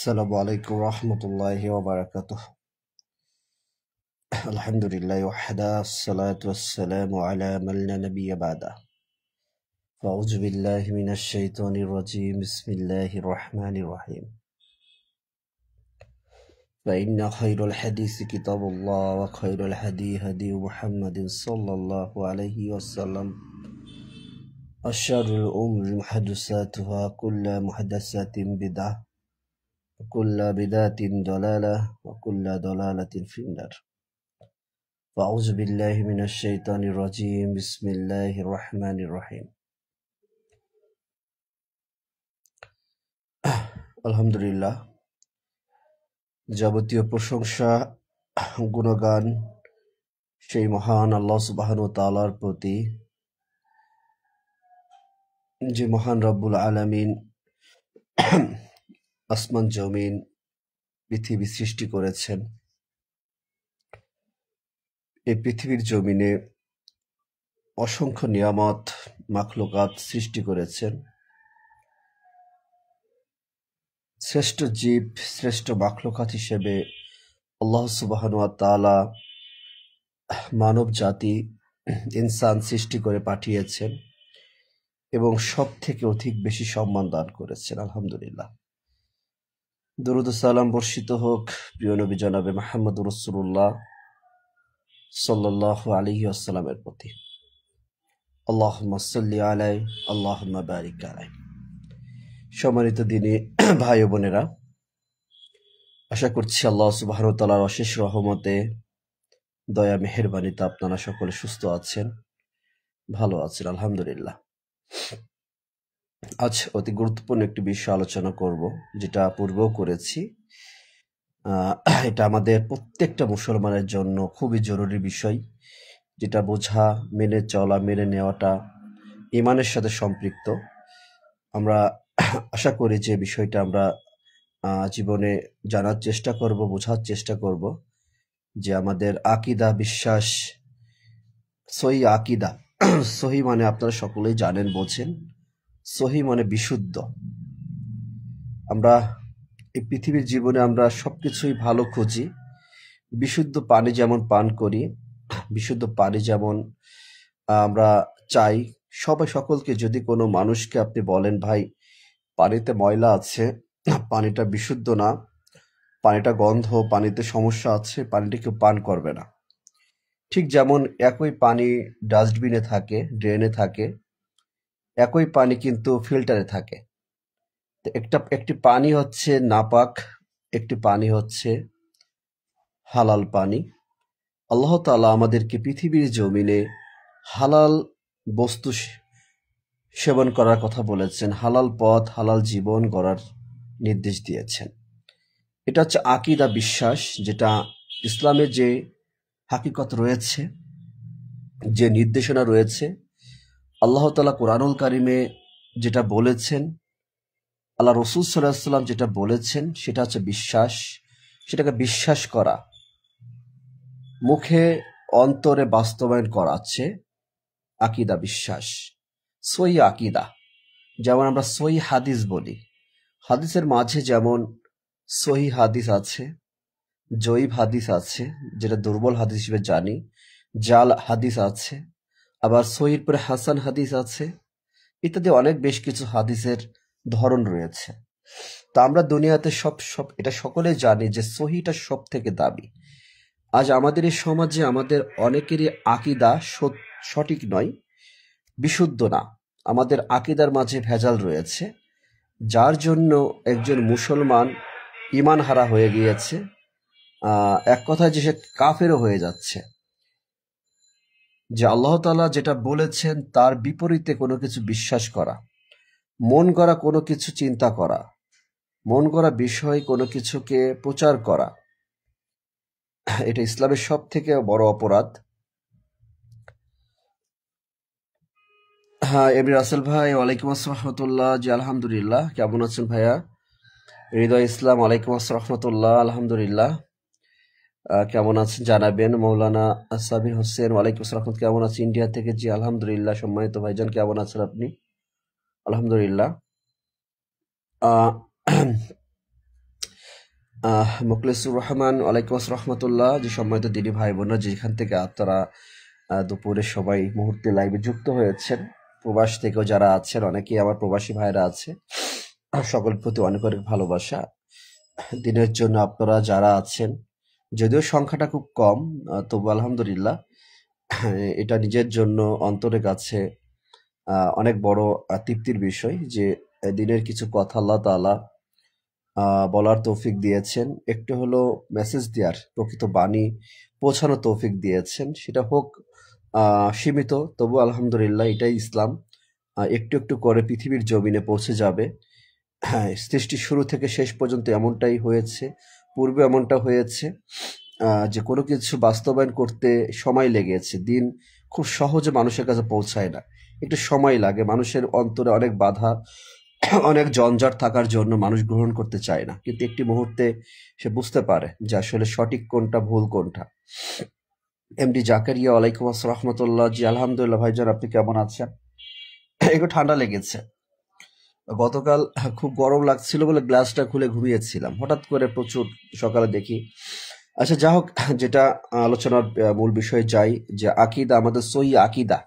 السلام عليكم ورحمة الله وبركاته. الحمد لله وحده، الصلاة والسلام على من لا نبي بعده. فأعوذ بالله من الشيطان الرجيم. بسم الله الرحمن الرحيم. فإن خير الحديث كتاب الله، وخير الهدي هدي محمد صلى الله عليه وسلم، وشر الأمور محدثاتها، كل محدثات بدعة، وكل بدعة ضلالة، وكل ضلالة في النار. فأعوذ بالله من الشيطان الرجيم. بسم الله الرحمن الرحيم. আলহামদুলিল্লাহ, যাবতীয় প্রশংসা গুণগান সেই মহান আল্লাহ সুবহানাহু ওয়া তাআলার প্রতি, যে মহান রব্বুল আলামিন আসমান জমিন পৃথিবী সৃষ্টি করেছেন। এই পৃথিবীর জমিনে অসংখ্য নিয়ামত মাখলুকাত সৃষ্টি করেছেন। শ্রেষ্ঠ জীব, শ্রেষ্ঠ মাখলুকাত হিসেবে আল্লাহ সুবহানাহু ওয়া তাআলা মানব জাতি, ইনসান সৃষ্টি করে পাঠিয়েছেন এবং সব থেকে অধিক বেশি সম্মান দান করেছেন। আলহামদুলিল্লাহ, দরুদ ও সালাম বর্ষিত হোক প্রিয় নবী জনাবে মুহাম্মদুর রাসূলুল্লাহ সাল্লাল্লাহু আলাইহি ওয়াসাল্লামের প্রতি। আল্লাহুম্মা সাল্লি আলাইহি, আল্লাহুম্মা বারিক আলাইহি। সম্মানিত দিনী ভাই ও বোনেরা, আশা করছি আল্লাহ সুবহানাহু ওয়া তাআলার অশেষ রহমতে, দয়া মেহেরবানিতে আপনারা সকলে সুস্থ আছেন, ভালো আছেন। আলহামদুলিল্লাহ। আজ অতি গুরুত্বপূর্ণ একটি বিষয় আলোচনা করব, যেটা পূর্বেও করেছি। এটা আমাদের প্রত্যেকটা মুসলমানের জন্য খুবই জরুরি বিষয়, যেটা বোঝা, মেনে চলা, মেনে নেওয়াটা ঈমানের সাথে সম্পৃক্ত। আমরা আশা করি যে বিষয়টা আমরা জীবনে জানার চেষ্টা করব, বোঝার চেষ্টা করব, যে আমাদের আকীদা, বিশ্বাস, সহি আকীদা। সহি মানে আপনারা সকলেই জানেন, বোঝেন। সহি মানে বিশুদ্ধ। আমরা এই পৃথিবীর জীবনে আমরা সবকিছুই ভালো খুঁজি। বিশুদ্ধ পানি যেমন পান করি, বিশুদ্ধ পানি যেমন আমরা চাই, সকলকে যদি কোনো মানুষকে আপনি বলেন, ভাই পানিতে ময়লা আছে, পানিটা বিশুদ্ধ না, পানিটা গন্ধ, পানিতে সমস্যা আছে, পানিটা কেউ পান করবে না। ঠিক যেমন একই পানি ডাস্টবিনে থাকে, ড্রেনে থাকে, একই পানি কিন্তু ফিল্টারে থাকে। একটি পানি হচ্ছে নাপাক, একটি পানি হচ্ছে হালাল পানি। আল্লাহ তাআলা আমাদেরকে পৃথিবীর জমিনে হালাল বস্তু সেবন করার কথা বলেছেন, হালাল পথ, হালাল জীবন গড়ার নির্দেশ দিয়েছেন। এটা হচ্ছে আকীদা, বিশ্বাস, যেটা ইসলামে যে হাকিকত রয়েছে, যে নির্দেশনা রয়েছে, আল্লাহ তাআলা কোরআনুল কারিমে যেটা বলেছেন, আল্লাহ রাসূল সাল্লাল্লাহু আলাইহি ওয়াসাল্লাম যেটা বলেছেন, সেটা হচ্ছে বিশ্বাস। সেটাকে বিশ্বাস করা, মুখে অন্তরে বাস্তবায়ন করা হচ্ছে আকীদা, বিশ্বাস, সহি আকীদা। যেমন আমরা সহি হাদিস বলি, হাদিসের মাঝে যেমন সহি হাদিস আছে, জয়ীফ হাদিস আছে, যেটা দুর্বল হাদিস হিসেবে জানি, জাল হাদিস আছে, আবার সহির পরে হাসান হাদিস আছে, ইত্যাদি অনেক বেশ কিছু হাদিসের ধরন রয়েছে। তা আমরা দুনিয়াতে সব এটা সকলে জানি যে সহিটা সব থেকে দামি। আজ আমাদের এই সমাজে আমাদের অনেকেরই আকীদা সঠিক নয়, বিশুদ্ধ না। আমাদের আকীদার মাঝে ভেজাল রয়েছে, যার জন্য একজন মুসলমান ঈমান হারা হয়ে গিয়েছে। এক কথায় যে সে কাফেরও হয়ে যাচ্ছে। যে আল্লাহ তাআলা যেটা বলেছেন তার বিপরীতে কোনো কিছু বিশ্বাস করা, মন গড়া কোনো কিছু চিন্তা করা, মন গড়া বিষয় কোনো কিছুকে প্রচার করা, এটা ইসলামের সব থেকে বড় অপরাধ। হ্যাঁ, এমনি রাসেল ভাই, ওয়ালাইকুম আসসালাম রহমতুল্লাহ। জি আলহামদুলিল্লাহ, কেমন আছেন ভাইয়া? হৃদয় ইসলাম, ওয়ালাইকুম আসসালাম রহমতুল্লাহ, আলহামদুলিল্লাহ। কেমন আছেন জানাবেন। মৌলানা সাবির হোসেন, ওয়ালাইকুম আসসালাম, কেমন আছেন? ইন্ডিয়া থেকে। জি আলহামদুলিল্লাহ। সম্মানিত ভাইজান, কেমন আছেন আপনি? আলহামদুলিল্লাহ। মুখলিসুর রহমান, ওয়ালাইকুম আসসালাম রহমতুল্লাহ। যে সম্মানিত দিনী ভাই বোনরা যেখান থেকে আপনারা দুপুরে সবাই মুহূর্তে লাইভে যুক্ত হয়েছেন, প্রবাস থেকেও যারা আছেন, অনেকেই আমার প্রবাসী ভাইরা আছে, সকলের প্রতি অনেক অনেক ভালোবাসা। দিনের জন্য আপনারা যারা আছেন, যদিও সংখ্যাটা খুব কম, তবু আলহামদুলিল্লাহ এটা নিজের জন্য অন্তরের কাছে অনেক বড় তৃপ্তির বিষয় যে দিনের কিছু কথা আল্লাহ তাআলা বলার তৌফিক দিয়েছেন, একটু হলো মেসেজ দেওয়ার, প্রকৃত বাণী পৌঁছানোর তৌফিক দিয়েছেন। সেটা হোক সীমিত, তবু আলহামদুলিল্লাহ এটাই ইসলাম। একটু একটু করে পৃথিবীর জমিনে পৌঁছে যাবে। হ্যাঁ, সৃষ্টির শুরু থেকে শেষ পর্যন্ত এমনটাই হয়েছে, পূর্বে এমনটা হয়েছে যে কোনো কিছু বাস্তবায়ন করতে সময় লেগেছে। দিন খুব সহজে মানুষের কাছে পৌঁছায় না, একটু সময় লাগে। মানুষের অন্তরে অনেক বাধা, অনেক জঞ্জাট থাকার জন্য মানুষ গ্রহণ করতে চায় না, কিন্তু একটি মুহূর্তে সে বুঝতে পারে যে আসলে সঠিক কোনটা, ভুল কোনটা। এমডি জাকারিয়া, ওয়ালাইকুম আসসালাম রহমতুল্লাহ। জি আলহামদুলিল্লাহ ভাইজান, আপনি কেমন আছেন? একটু ঠান্ডা লেগেছে। গতকাল খুব গরম লাগছিল বলে গ্লাসটা খুলে ঘুমিয়েছিলাম, হঠাৎ করে প্রচুর সকালে দেখি। আচ্ছা, যা হোক, যেটা আলোচনার মূল বিষয়ে যাই, যে আকিদা, আমাদের সহি আকিদা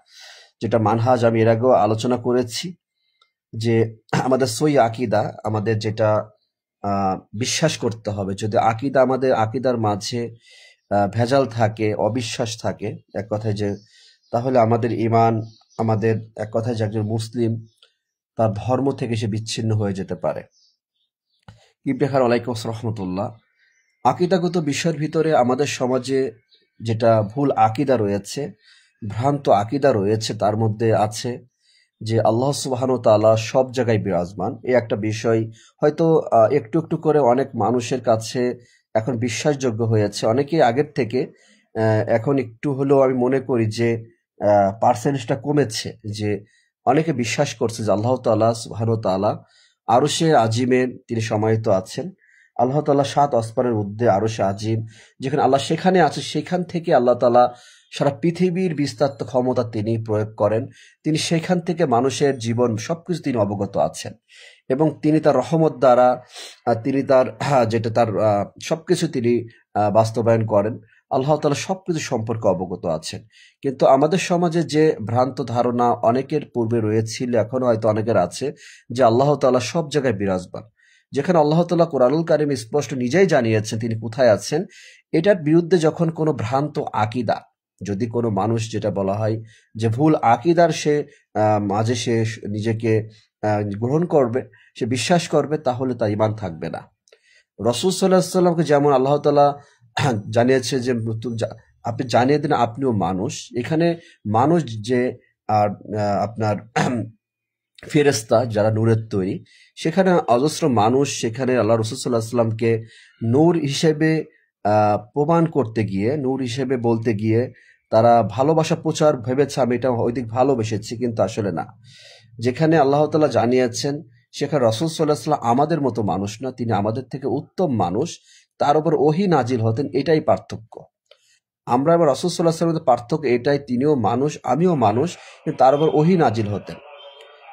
যেটা মানহাজ, আমি এর আগেও আলোচনা করেছি যে আমাদের সহি আকিদা, আমাদের যেটা বিশ্বাস করতে হবে। যদি আকিদা, আমাদের আকিদার মাঝে ভেজাল থাকে, অবিশ্বাস থাকে, এক কথায় যে, তাহলে আমাদের ইমান, আমাদের এক কথায় যে একজন মুসলিম তার ধর্ম থেকে সে বিচ্ছিন্ন হয়ে যেতে পারে। ইবনে খার, ওয়ালাইকুম আসসালাম রহমতুল্লাহ। আকিদাগত বিষয়ের ভিতরে আমাদের সমাজে যেটা ভুল আকিদা রয়েছে, ভ্রান্ত আকিদা রয়েছে, তার মধ্যে আছে যে আল্লাহ সুবহানাহু ওয়া তাআলা সব জায়গায় বিরাজমান। এই একটা বিষয় হয়তো একটু একটু করে অনেক মানুষের কাছে এখন বিশ্বাসযোগ্য হয়েছে, অনেকেই আগের থেকে। এখন একটু হলেও আমি মনে করি যে পার্সেন্টেজটা কমেছে, যে অনেকে বিশ্বাস করছে যে আল্লাহ তাআলা সুবহানাহু ওয়া তাআলা আরশে আজিমে তিনি সমাহিত আছেন। আল্লাহ তাআলা ৭ আসমানের ঊর্ধ্বে আরশে আজিম, যেখানে আল্লাহ সেখানে আছে, সেখান থেকে আল্লাহ তাআলা সারা পৃথিবীর বিস্তার ক্ষমতা তিনি প্রয়োগ করেন। তিনি সেখান থেকে মানুষের জীবন সবকিছু তিনি অবগত আছেন, এবং তিনি তার রহমত দ্বারা তিনি তার যেটা তার সবকিছু তিনি বাস্তবায়ন করেন। আল্লাহ তাআলা সবকিছু সম্পর্কে অবগত আছেন। কিন্তু আমাদের সমাজে যে ভ্রান্ত ধারণা অনেকের পূর্বে রয়েছিল, এখনো হয়তো অনেকের আছে, যে আল্লাহ তাআলা সব জায়গায় বিরাজমান। যেখানে আল্লাহ তাআলা কোরআনুল কারীমে স্পষ্ট নিজেই জানিয়েছেন তিনি কোথায় আছেন। এটার বিরুদ্ধে যখন কোনো ভ্রান্ত আকিদা, যদি কোনো মানুষ, যেটা বলা হয় যে ভুল আকিদার সে মাঝে সে নিজেকে গ্রহণ করবে, সে বিশ্বাস করবে, তাহলে তার ঈমান থাকবে না। রাসূল সাল্লাল্লাহু আলাইহি ওয়াসাল্লামকে যেমন আল্লাহ তাআলা জানিয়েছে যে আপনি জানিয়ে দিন আপনিও মানুষ। এখানে মানুষ যে আর আপনার ফেরেশতা যারা নূরের তৈরি, সেখানে অজস্র মানুষ, সেখানে আল্লাহ রাসূল সাল্লাল্লাহু আলাইহি ওয়াসাল্লামকে নূর হিসেবে প্রমাণ করতে গিয়ে, নূর হিসেবে বলতে গিয়ে তারা ভালোবাসা প্রচার ভেবেছে আমি এটা অধিক ভালোবেসেছি, কিন্তু আসলে না। যেখানে আল্লাহ তাআলা জানিয়েছেন সেখানে রাসূল সাল্লাল্লাহু আলাইহি ওয়াসাল্লাম আমাদের মতো মানুষ না, তিনি আমাদের থেকে উত্তম মানুষ, তার উপর ওহী নাজিল হতেন, এটাই পার্থক্য। আমরা আবার রাসূল সাল্লাল্লাহু আলাইহি ওয়াসাল্লামের পার্থক্য এটাই, তিনিও মানুষ, আমিও মানুষ, কিন্তু তার উপর ওহী নাজিল হতেন,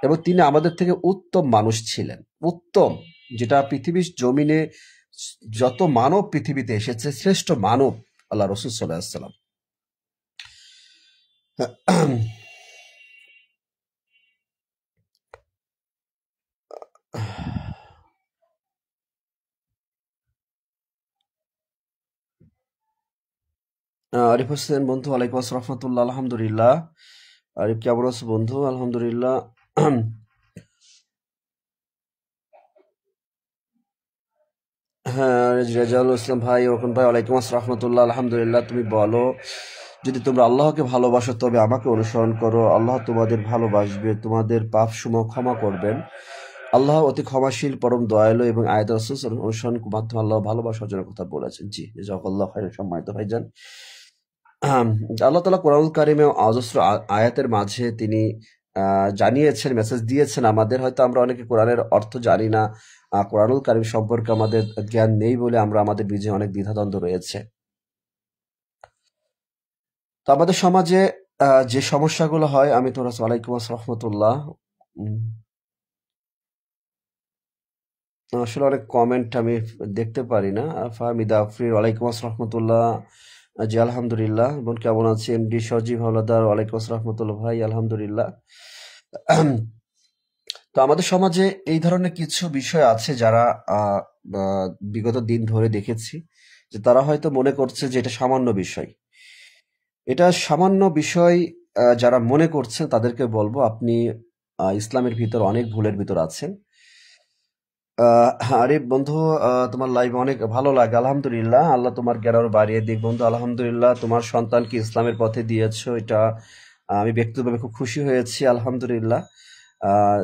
এবং তিনি আমাদের থেকে উত্তম মানুষ ছিলেন। উত্তম, যেটা পৃথিবীর জমিনে যত মানব পৃথিবীতে এসেছে, শ্রেষ্ঠ মানব আল্লাহ রাসূল সাল্লাল্লাহু আলাইহি ওয়াসাল্লাম। আরিফ হোসেন বন্ধু, ওয়ালাইকুম আসসালাম রহমতুল্লাহ। আলহামদুলিল্লাহ। আরিফ কেমন আছো বন্ধু? আলহামদুলিল্লাহ। হ্যাঁ, রেজাউল ইসলাম ভাই, ওরকম ভাই, ওয়ালাইকুম আসসালাম রহমতুল্লাহ। আলহামদুলিল্লাহ। তুমি বলো, যদি তোমরা আল্লাহকে ভালোবাসো তবে আমাকে অনুসরণ করো, আল্লাহ তোমাদের ভালোবাসবে, তোমাদের পাপ সমূহ ক্ষমা করবেন। আল্লাহ অতি ক্ষমাশীল, পরম দয়ালু, এবং আয়াত রাসূল অনুসরণ মাধ্যমে আল্লাহ ভালোবাসা অর্জনের কথা বলেছেন। জি, জাযাকাল্লাহু খাইরান। সম্মানিত ভাইজান, আল্লাহ তাআলা কোরআনুল কারীমে অজস্র আয়াতের মাঝে তিনি জানিয়েছেন, মেসেজ দিয়েছেন আমাদের। হয়তো আমরা অনেকে কোরআনের অর্থ জানি না, কোরআনুল কারীম সম্পর্কে আমাদের জ্ঞান নেই বলে আমরা আমাদের বীজে অনেক দ্বিধাদ্বন্দ্ব রয়েছে। তো আমাদের সমাজে যে সমস্যাগুলো হয়, আমি তো ওয়ালাইকুম আসসালাম রহমতুল্লাহ। আসলে অনেক কমেন্ট আমি দেখতে পারি না। ফাহমিদা আফরিন, ওয়ালাইকুম আসসালাম রহমতুল্লাহ। জি আলহামদুলিল্লাহ। বোন কেমন আছে? এমডি সজীব হাওলাদার, ওয়ালাইকুম আসসালাম রহমতুল্লাহ। ভাই আলহামদুলিল্লাহ। তো আমাদের সমাজে এই ধরনের কিছু বিষয় আছে যারা আহ, বিগত দিন ধরে দেখেছি যে তারা হয়তো মনে করছে যে এটা সামান্য বিষয়। এটা সামান্য বিষয়। যারা মনে করছেন তাদেরকে বলবো আপনি ইসলামের ভিতর অনেক ভুলের ভিতর আছেন। আরে বন্ধু, তোমার লাইভ অনেক ভালো লাগে। আলহামদুলিল্লাহ, আল্লাহ তোমার জ্ঞান আরো বাড়িয়ে দিক বন্ধু। আলহামদুলিল্লাহ, তোমার সন্তানকে ইসলামের পথে দিয়েছো, এটা আমি ব্যক্তিগতভাবে খুব খুশি হয়েছি। আলহামদুলিল্লাহ।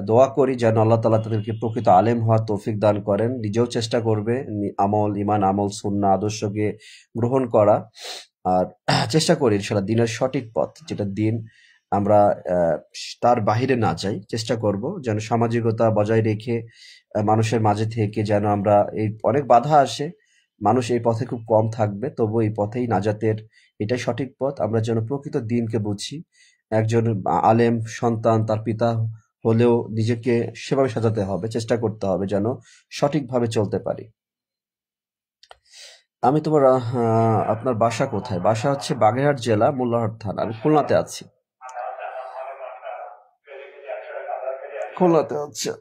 দোয়া করি যেন আল্লাহ তাআলা তাদেরকে প্রকৃত আলেম হওয়ার তৌফিক দান করেন। নিজেও চেষ্টা করবে আমল ইমান আমল সুন্নাহ আদর্শকে গ্রহণ করা। আর চেষ্টা করি ইনশাআল্লাহ দিনের সঠিক পথ যেটা দিন আমরা আহ, তার বাহিরে না যাই। চেষ্টা করব যেন সামাজিকতা বজায় রেখে মানুষের মাঝে থেকে যেন আমরা এই অনেক বাধা আসে, মানুষ এই পথে খুব কম থাকবে, তবু এই পথেই নাজাতের এটাই সঠিক পথ। আমরা যেন প্রকৃত দিনকে বুঝি। একজন আলেম সন্তান তার পিতা হলেও নিজেকে সেভাবে সাজাতে হবে, চেষ্টা করতে হবে যেন সঠিকভাবে চলতে পারি। আমি তোমার আপনার বাসা কোথায়? বাসা হচ্ছে বাগেরহাট জেলা, মোল্লারহাট থানা। আমি খুলনাতে আছি। খুলনাতে আচ্ছা।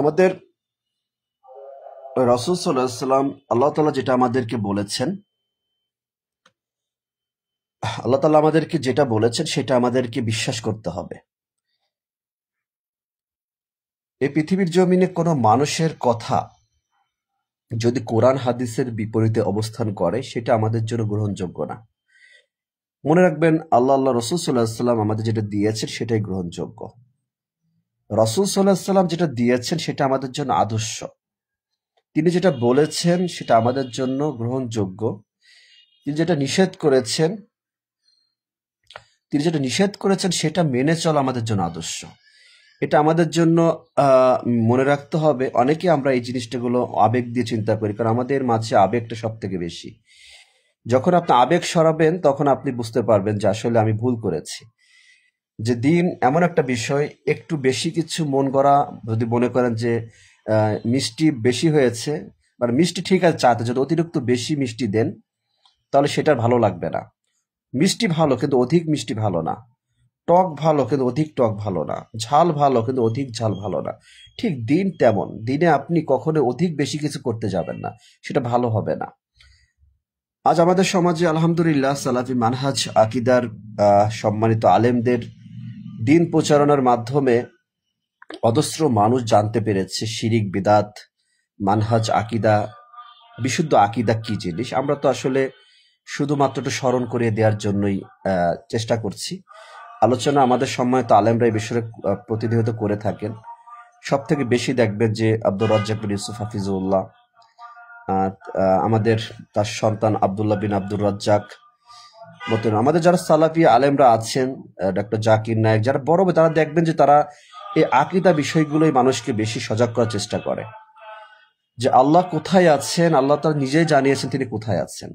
আমাদের রাসূল সাল্লাল্লাহু আলাইহি ওয়াসাল্লাম, আল্লাহ তাআলা যেটা আমাদেরকে বলেছেন, আল্লাহ তাআলা আমাদেরকে যেটা বলেছেন সেটা আমাদেরকে বিশ্বাস করতে হবে। এই পৃথিবীর জমিনে কোনো মানুষের কথা যদি কোরআন হাদিসের বিপরীতে অবস্থান করে সেটা আমাদের জন্য গ্রহণযোগ্য না। মনে রাখবেন, আল্লাহ রাসূল সাল্লাল্লাহু আলাইহি ওয়াসাল্লাম আমাদের যেটা দিয়েছেন সেটাই গ্রহণযোগ্য। রাসূল সাল্লাল্লাহু আলাইহি ওয়াসাল্লাম যেটা দিয়েছেন সেটা আমাদের জন্য আদর্শ। তিনি যেটা বলেছেন সেটা আমাদের জন্য গ্রহণযোগ্য। তিনি যেটা নিষেধ করেছেন তিনি যেটা নিষেধ করেছেন সেটা মেনে চলা আমাদের জন্য আদর্শ। এটা আমাদের জন্য আহ, মনে রাখতে হবে। অনেকে আমরা এই জিনিসটাগুলো আবেগ দিয়ে চিন্তা করি, কারণ আমাদের মাঝে আবেগটা সব থেকে বেশি। যখন আপনি আবেগ সরাবেন তখন আপনি বুঝতে পারবেন যে আসলে আমি ভুল করেছি। যে দিন এমন একটা বিষয়, একটু বেশি কিছু মন করা, যদি মনে করেন যে মিষ্টি বেশি হয়েছে, মানে মিষ্টি ঠিক আছে চাতে, যদি অতিরিক্ত বেশি মিষ্টি দেন তাহলে সেটা ভালো লাগবে না। মিষ্টি ভালো কিন্তু অধিক মিষ্টি ভালো না। টক ভালো কিন্তু অধিক টক ভালো না। ঝাল ভালো কিন্তু অধিক ঝাল ভালো না। ঠিক দিন তেমন, দিনে আপনি কখনো অধিক বেশি কিছু করতে যাবেন না, সেটা ভালো হবে না। আজ আমাদের সমাজে আলহামদুলিল্লাহ সালাফি মানহাজ আকিদার সম্মানিত আলেমদের দিন প্রচারণার মাধ্যমে অজস্র মানুষ জানতে পেরেছে শিরিক বিদাত, মানহাজ আকিদা, বিশুদ্ধ আকিদা কি জিনিস। আমরা তো আসলে শুধুমাত্র একটু স্মরণ করিয়ে দেওয়ার জন্যই চেষ্টা করছি। আলোচনা আমাদের সম্মানিত আলেমরা এই বিষয়ে প্রতিনিয়ত করে থাকেন। সব থেকে বেশি দেখবেন যে আব্দুর রাজ্জাক বিন ইউসুফ হাফিজুল্লাহ, আমাদের তার সন্তান আব্দুল্লাহ বিন আব্দুর রাজ্জাক মতন আমাদের যারা সালাফি আলেমরা আছেন, ডক্টর জাকির নায়েক, যারা বড় তারা দেখবেন যে তারা এই আকীদা বিষয়গুলোই মানুষকে বেশি সজাগ করার চেষ্টা করে। যে আল্লাহ কোথায় আছেন, আল্লাহ তাআলা নিজেই জানিয়েছেন তিনি কোথায় আছেন।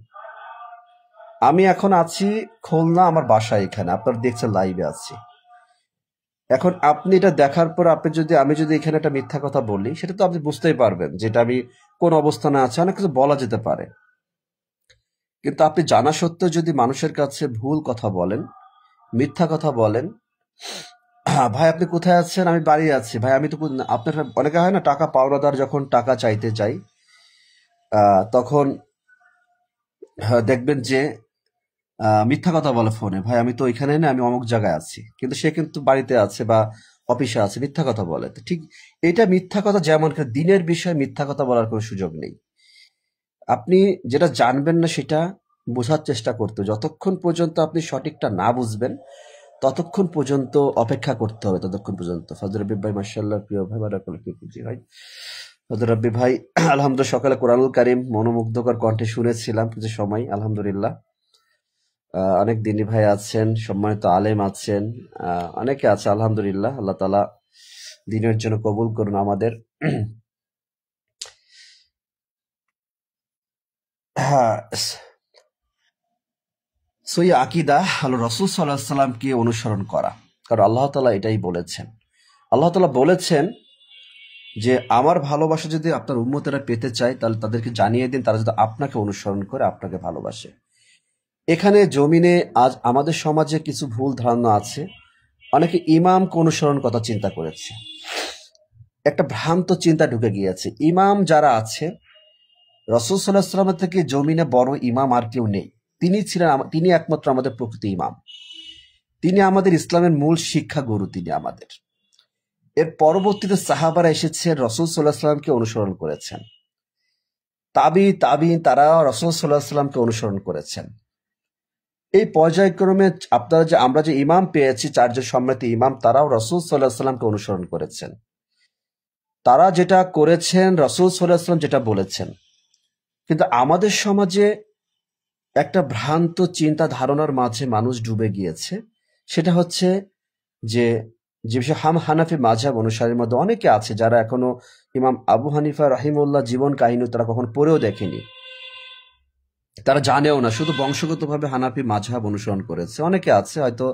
আমি এখন আছি খুলনা, আমার বাসা এখানে, আপনারা দেখছেন লাইভে আছি। এখন আপনি এটা দেখার পর আমি যদি এখানে একটা মিথ্যা কথা বলি, সেটা তো আপনি বুঝতেই পারবেন যেটা আমি কোন অবস্থানে আছি। অনেক কিছু বলা যেতে পারে, কিন্তু আপনি জানা সত্ত্বেও যদি মানুষের কাছে ভুল কথা বলেন, মিথ্যা কথা বলেন, ভাই আপনি কোথায় আছেন? আমি বাড়ি আছি। ভাই আমি তো আপনার অনেকে হয় না, টাকা পাওনাদার যখন টাকা চাইতে চাই তখন দেখবেন যে মিথ্যা কথা বলে ফোনে, ভাই আমি তো এখানে না, আমি অমুক জায়গায় আছি, কিন্তু সে কিন্তু বাড়িতে আছে বা অফিসে আছে, মিথ্যা কথা বলে। তো ঠিক এটা মিথ্যা কথা, যেমন দিনের বিষয়ে মিথ্যা কথা বলার কোনো সুযোগ নেই। আপনি যেটা জানবেন না সেটা বোঝার চেষ্টা করতে, যতক্ষণ পর্যন্ত আপনি সঠিকটা না বুঝবেন ততক্ষণ পর্যন্ত অপেক্ষা করতে হবে। ততক্ষণ পর্যন্ত ফজর রবি ভাই, মাশাআল্লাহ, প্রিয় ভাই, বারাকাতুহু ফিকুম। জি ভাই, হযরত রাব্বি ভাই, আলহামদুলিল্লাহ সকালে কোরআনুল কারীম মনোমুগ্ধকর কণ্ঠে শুনেছিলাম কিছু সময়, আলহামদুলিল্লাহ। অনেক দিনী ভাই আছেন, সম্মানিত আলেম আছেন, অনেকে আছে, আলহামদুলিল্লাহ। আল্লাহ তাআলা দ্বীনের জন্য কবুল করুন আমাদের। হ্যাঁ, সই আকীদা হলো রাসূল সাল্লাল্লাহু আলাইহি ওয়াসাল্লামকে অনুসরণ করা। কারণ আল্লাহ তাআলা এটাই বলেছেন। আল্লাহ তাআলা বলেছেন যে আমার ভালোবাসা যদি আপনার উম্মতেরা পেতে চায় তাহলে তাদেরকে জানিয়ে দিন, তারা যদি আপনাকে অনুসরণ করে আপনাকে ভালোবাসে। এখানে জমিনে আজ আমাদের সমাজে কিছু ভুল ধারণা আছে। অনেকে ইমামকে অনুসরণ কথা চিন্তা করেছে, একটা ভ্রান্ত চিন্তা ঢুকে গিয়েছে। ইমাম যারা আছে, রাসূল সাল্লাল্লাহু আলাইহি ওয়াসাল্লাম থেকে জমিনে বড় ইমাম আর কেউ নেই। তিনি একমাত্র আমাদের প্রকৃত ইমাম। তিনি আমাদের ইসলামের মূল শিক্ষা গুরু, তিনি আমাদের। এর পরবর্তীতে সাহাবারা এসেছে, রাসূল সাল্লাল্লাহু আলাইহি ওয়াসাল্লামকে অনুসরণ করেছেন। তাবিঈন তারা রাসূল সাল্লাল্লাহু আলাইহি ওয়াসাল্লামকে অনুসরণ করেছেন। এই পর্যায়ক্রমে আমরা যে ইমাম পেয়েছি, চারজন সম্মানিত ইমাম, তারাও রাসূল সাল্লাল্লাহু আলাইহি ওয়াসাল্লামকে অনুসরণ করেছেন। তারা যেটা করেছেন রাসূল সাল্লাল্লাহু আলাইহি ওয়াসাল্লাম যেটা বলেছেন। কিন্তু আমাদের সমাজে একটা ভ্রান্ত চিন্তা ধারণার মাঝে মানুষ ডুবে গিয়েছে। সেটা হচ্ছে যে বিষয় হানাফি মাযহাব অনুসারীর মধ্যে অনেকে আছে যারা এখনো ইমাম আবু হানিফা রাহিমাহুল্লাহ জীবন কাহিনী তারা কখনো পড়েও দেখেনি, তারা জানেও না, শুধু বংশগতভাবে হানাফি মাযহাব অনুসরণ করেছে। অনেকে আছে হয়তো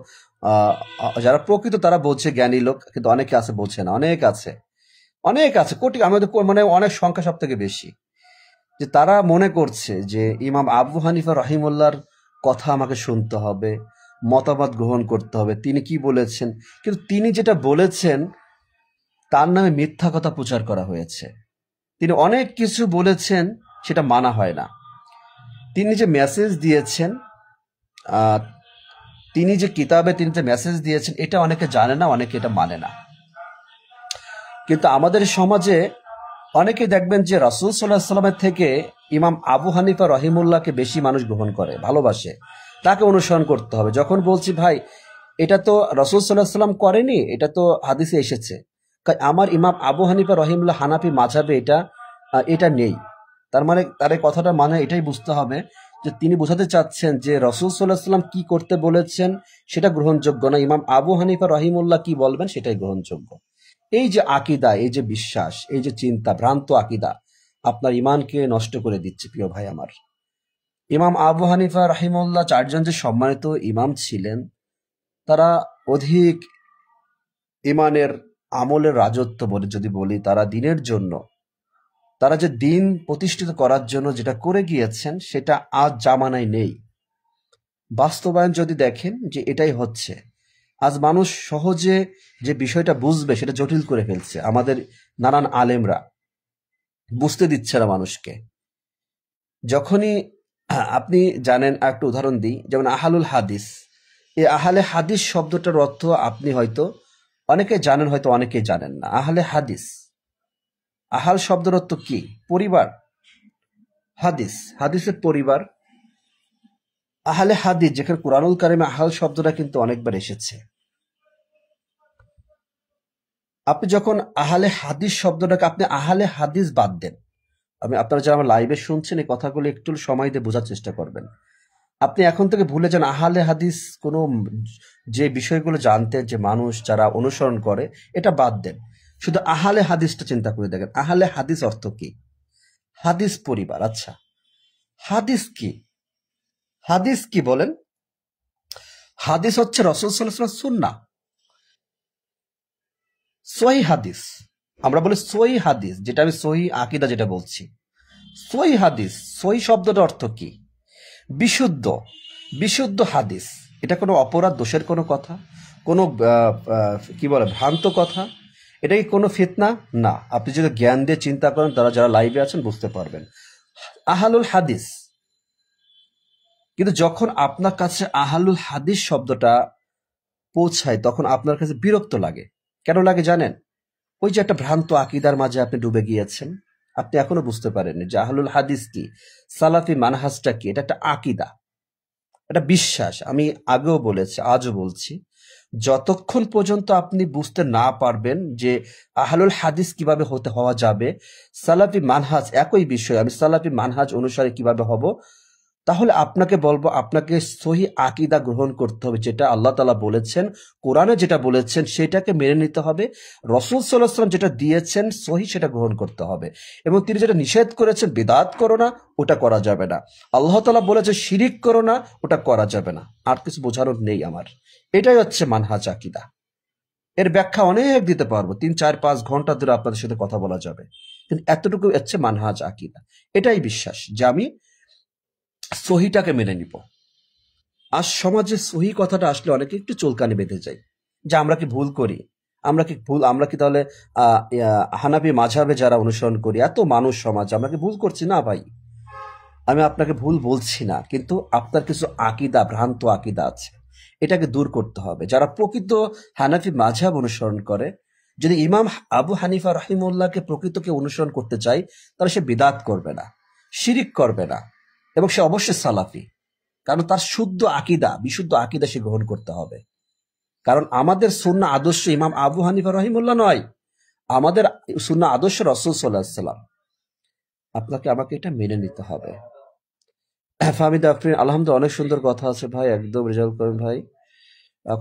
যারা প্রকৃত তারা বোঝে, জ্ঞানী লোক, কিন্তু অনেকে আছে বোঝে না। অনেক আছে কোটি, আমাদের মানে অনেক সংখ্যা সব থেকে বেশি, যে তারা মনে করছে যে ইমাম আবু হানিফা রাহিমাহুল্লাহর কথা আমাকে শুনতে হবে, মতামত গ্রহণ করতে হবে, তিনি কি বলেছেন। কিন্তু তিনি যেটা বলেছেন তার নামে মিথ্যা কথা প্রচার করা হয়েছে। তিনি অনেক কিছু বলেছেন, সেটা মানা হয় না। তিনি যে মেসেজ দিয়েছেন, তিনি যে কিতাবে তিনি যে মেসেজ দিয়েছেন, এটা অনেকে জানে না, অনেকে এটা মানে না। কিন্তু আমাদের সমাজে অনেকে দেখবেন যে রাসূল সাল্লাল্লাহু আলাইহি ওয়াসাল্লামের থেকে ইমাম আবু হানিফা রহিমুল্লাহকে বেশি মানুষ গ্রহণ করে, ভালোবাসে, তাকে অনুসরণ করতে হবে। যখন বলছি ভাই এটা তো রাসূল সাল্লাল্লাহু আলাইহি ওয়াসাল্লাম করেনি, এটা তো হাদিসে এসেছে, আমার ইমাম আবু হানিফা রহিমুল্লাহ হানাফি মাযহাবে এটা নেই, তার মানে তার এই কথাটা মানে এটাই বুঝতে হবে যে তিনি বোঝাতে চাচ্ছেন যে রাসূল সাল্লাল্লাহু আলাইহি ওয়াসাল্লাম কি করতে বলেছেন সেটা গ্রহণযোগ্য না, ইমাম আবু হানিফা রহিমুল্লাহ কি বলবেন সেটাই গ্রহণযোগ্য। এই যে আকীদা, এই যে বিশ্বাস, এই যে চিন্তা, ভ্রান্ত আকীদা আপনার ঈমানকে নষ্ট করে দিচ্ছে প্রিয় ভাই আমার। ইমাম আবু হানিফা রাহিমাহুল্লাহ চারজন যে সম্মানিত ইমাম ছিলেন, তারা অধিক ঈমানের আমলের রাজত্ব বলে যদি বলি, তারা দ্বীনের জন্য, তারা যে দ্বীন প্রতিষ্ঠিত করার জন্য যেটা করে গিয়েছেন সেটা আজ জামানায় নেই। বাস্তবায়ন যদি দেখেন যে এটাই হচ্ছে, আজ মানুষ সহজে যে বিষয়টা বুঝবে সেটা জটিল করে ফেলছে। আমাদের নানান আলেমরা বুঝতে দিচ্ছে না মানুষকে। যখনই আপনি জানেন, একটা উদাহরণ দিই, যেমন আহলুল হাদিস, এই আহলে হাদিস শব্দটার অর্থ আপনি হয়তো অনেকে জানেন, হয়তো অনেকে জানেন না। আহলে হাদিস, আহাল শব্দের অর্থ কি? পরিবার। হাদিসের পরিবার। আহলে হাদিস, যেখানে কুরআনুল কারিমে আহাল শব্দটা কিন্তু অনেকবার এসেছে। আপনি যখন আহলে হাদিস শব্দটাকে আপনি আহলে হাদিস বাদ দেন, আপনারা যারা আমার লাইভে শুনছেন এই কথাগুলো একটু সময় দিয়ে বোঝার চেষ্টা করবেন। আপনি এখন থেকে ভুলে যান আহলে হাদিস কোনো যে বিষয়গুলো জানতেন যে মানুষ যারা অনুসরণ করে, এটা বাদ দেন। শুধু আহলে হাদিসটা চিন্তা করে দেখেন, আহলে হাদিস অর্থ কি? হাদিস পরিবার। আচ্ছা, হাদিস কি? হাদিস কি বলেন? হাদিস হচ্ছে রাসূল সাল্লাল্লাহু আলাইহি ওয়াসাল্লাম সুন্নাহ, সহিহ হাদিস। আমরা বলি সহিহ হাদিস, যেটা আমি সহিহ আকীদা যেটা বলছি, সহিহ হাদিস। সহিহ শব্দটার অর্থ কি? বিশুদ্ধ হাদিস। এটা কোনো অপরাধ, দোষের কোনো কথা, কোনো কি বলে ভ্রান্ত কথা, এটা কি কোনো ফিতনা? না। আপনি যদি জ্ঞান দিয়ে চিন্তা করেন, তারা যারা লাইভে আছেন বুঝতে পারবেন। আহলুল হাদিস। কিন্তু যখন আপনার কাছে আহলুল হাদিস শব্দটা পৌঁছায় তখন আপনার কাছে বিরক্ত লাগে। কেন লাগে জানেন? ওই যে একটা ভ্রান্ত আকীদার মাঝে আপনি ডুবে গিয়েছেন, আপনি এখনো বুঝতে পারেননি যে আহলুল হাদিস কি, সালাফি মানহাজটা কি। এটা একটা আকীদা, একটা বিশ্বাস। আমি আগেও বলেছি, আজও বলছি, যতক্ষণ পর্যন্ত আপনি বুঝতে না পারবেন যে আহলুল হাদিস কিভাবে হওয়া যাবে, সালাফি মানহাজ একই বিষয়, আমি সালাফি মানহাজ অনুসারে কিভাবে হব, তাহলে আপনাকে বলবো আপনাকে সহি আকীদা গ্রহণ করতে হবে, যেটা আল্লাহ তাআলা বলেছেন, কোরআনে যেটা বলেছেন সেটাকে মেনে নিতে হবে। রাসূল সাল্লাল্লাহু আলাইহি ওয়াসাল্লাম যেটা দিয়েছেন সহি, সেটা গ্রহণ করতে হবে। এবং তিনি যেটা নিষেধ করেছেন বিদআত করো না, ওটা করা যাবে না। আল্লাহ তাআলা বলেছে শিরিক করো না, ওটা করা যাবে না। আর কিছু বোঝানোর নেই আমার। এটাই হচ্ছে মানহাজ আকীদা। এর ব্যাখ্যা অনেক দিতে পারবো, 3-4-5 ঘন্টা ধরে আপনাদের সাথে কথা বলা যাবে, কিন্তু এতটুকু হচ্ছে মানহাজ আকীদা। এটাই বিশ্বাস যে আমি সহিটাকে মেনে নিব। আজ সমাজে সহি কথাটা আসলে অনেকে একটু চুলকানি বেঁধে যায় যে আমরা কি ভুল করি, আমরা কি তাহলে হানাফি মাযহাবে যারা অনুসরণ করি, এত মানুষ সমাজ, আমরা কি ভুল করছি? না ভাই, আমি আপনাকে ভুল বলছি না, কিন্তু আপনার কিছু আকীদা, ভ্রান্ত আকীদা আছে, এটাকে দূর করতে হবে। যারা প্রকৃত হানাফি মাযহাব অনুসরণ করে, যদি ইমাম আবু হানিফা রাহিমাহুল্লাহকে প্রকৃতকে অনুসরণ করতে চায়, তাহলে সে বিদআত করবে না, শিরিক করবে না, এবং সে অবশ্যই সালাফি। কারণ তার শুদ্ধ আকীদা, বিশুদ্ধ আকীদা সে গ্রহণ করতে হবে। কারণ আমাদের সুন্নাহ আদর্শ ইমাম আবু হানিফা রাহিমাহুল্লাহ নয়, আমাদের সুন্নাহ আদর্শ রাসূল সাল্লাল্লাহু আলাইহি ওয়াসাল্লাম। আপনাকে আমাকে এটা মেনে নিতে হবে। ফাহমিদা আফরিন, আলহামদুলিল্লাহ, অনেক সুন্দর কথা আছে ভাই, একদম রেজাল্ট করেন ভাই।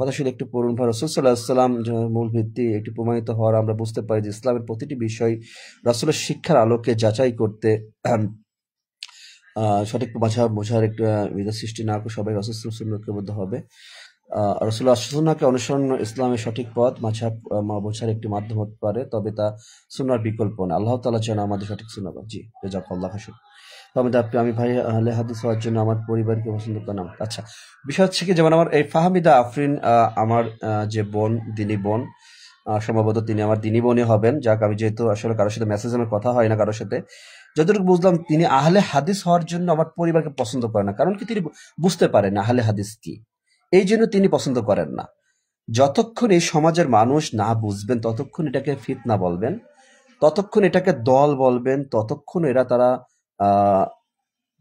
কথা শুনে একটু পড়ুন ভাই। রাসূল সাল্লাল্লাহু আলাইহি ওয়াসাল্লাম মূল ভিত্তি একটি প্রমাণিত হওয়ার আমরা বুঝতে পারি যে ইসলামের প্রতিটি বিষয় রাসূলের শিক্ষার আলোকে যাচাই করতে, সঠিক মাঝহাব বোঝার একটু বিধান সৃষ্টি না করে সবাই রাসূল সাল্লাল্লাহু আলাইহি ওয়াসাল্লামকে ঐক্যবদ্ধ হবে। রাসূলুল্লাহ সুন্নাহকে অনুসরণ ইসলামের সঠিক পথ, মাঝহাব বোঝার একটি মাধ্যম হতে পারে, তবে তা সুন্নাহর বিকল্প না। আল্লাহ তাআলা যেন আমাদের সঠিক সুন্নাহ। জি, জাযাকাল্লাহু খাইরান। আমি ভাই আহলে হাদিস হওয়ার জন্য আমার পরিবারকে পছন্দ করলাম। আচ্ছা, বিষয় হচ্ছে কি, যেমন আমার এই ফাহমিদা আফরিন, আমার যে বোন, দিনী বোন, সম্ভবত তিনি আমার দিনী বোনই হবেন। যাক, আমি যেহেতু আসলে কারোর সাথে মেসেজ আমার কথা হয় না কারোর সাথে, যতটুকু বুঝলাম তিনি আহলে হাদিস হওয়ার জন্য আমার পরিবারকে পছন্দ করেন না। কারণ কি, তিনি বুঝতে পারেন আহলে হাদিস কি, এই জন্য তিনি পছন্দ করেন না। যতক্ষণ এই সমাজের মানুষ না বুঝবেন, ততক্ষণ এটাকে ফিতনা বলবেন, ততক্ষণ এটাকে দল বলবেন, ততক্ষণ তারা আহ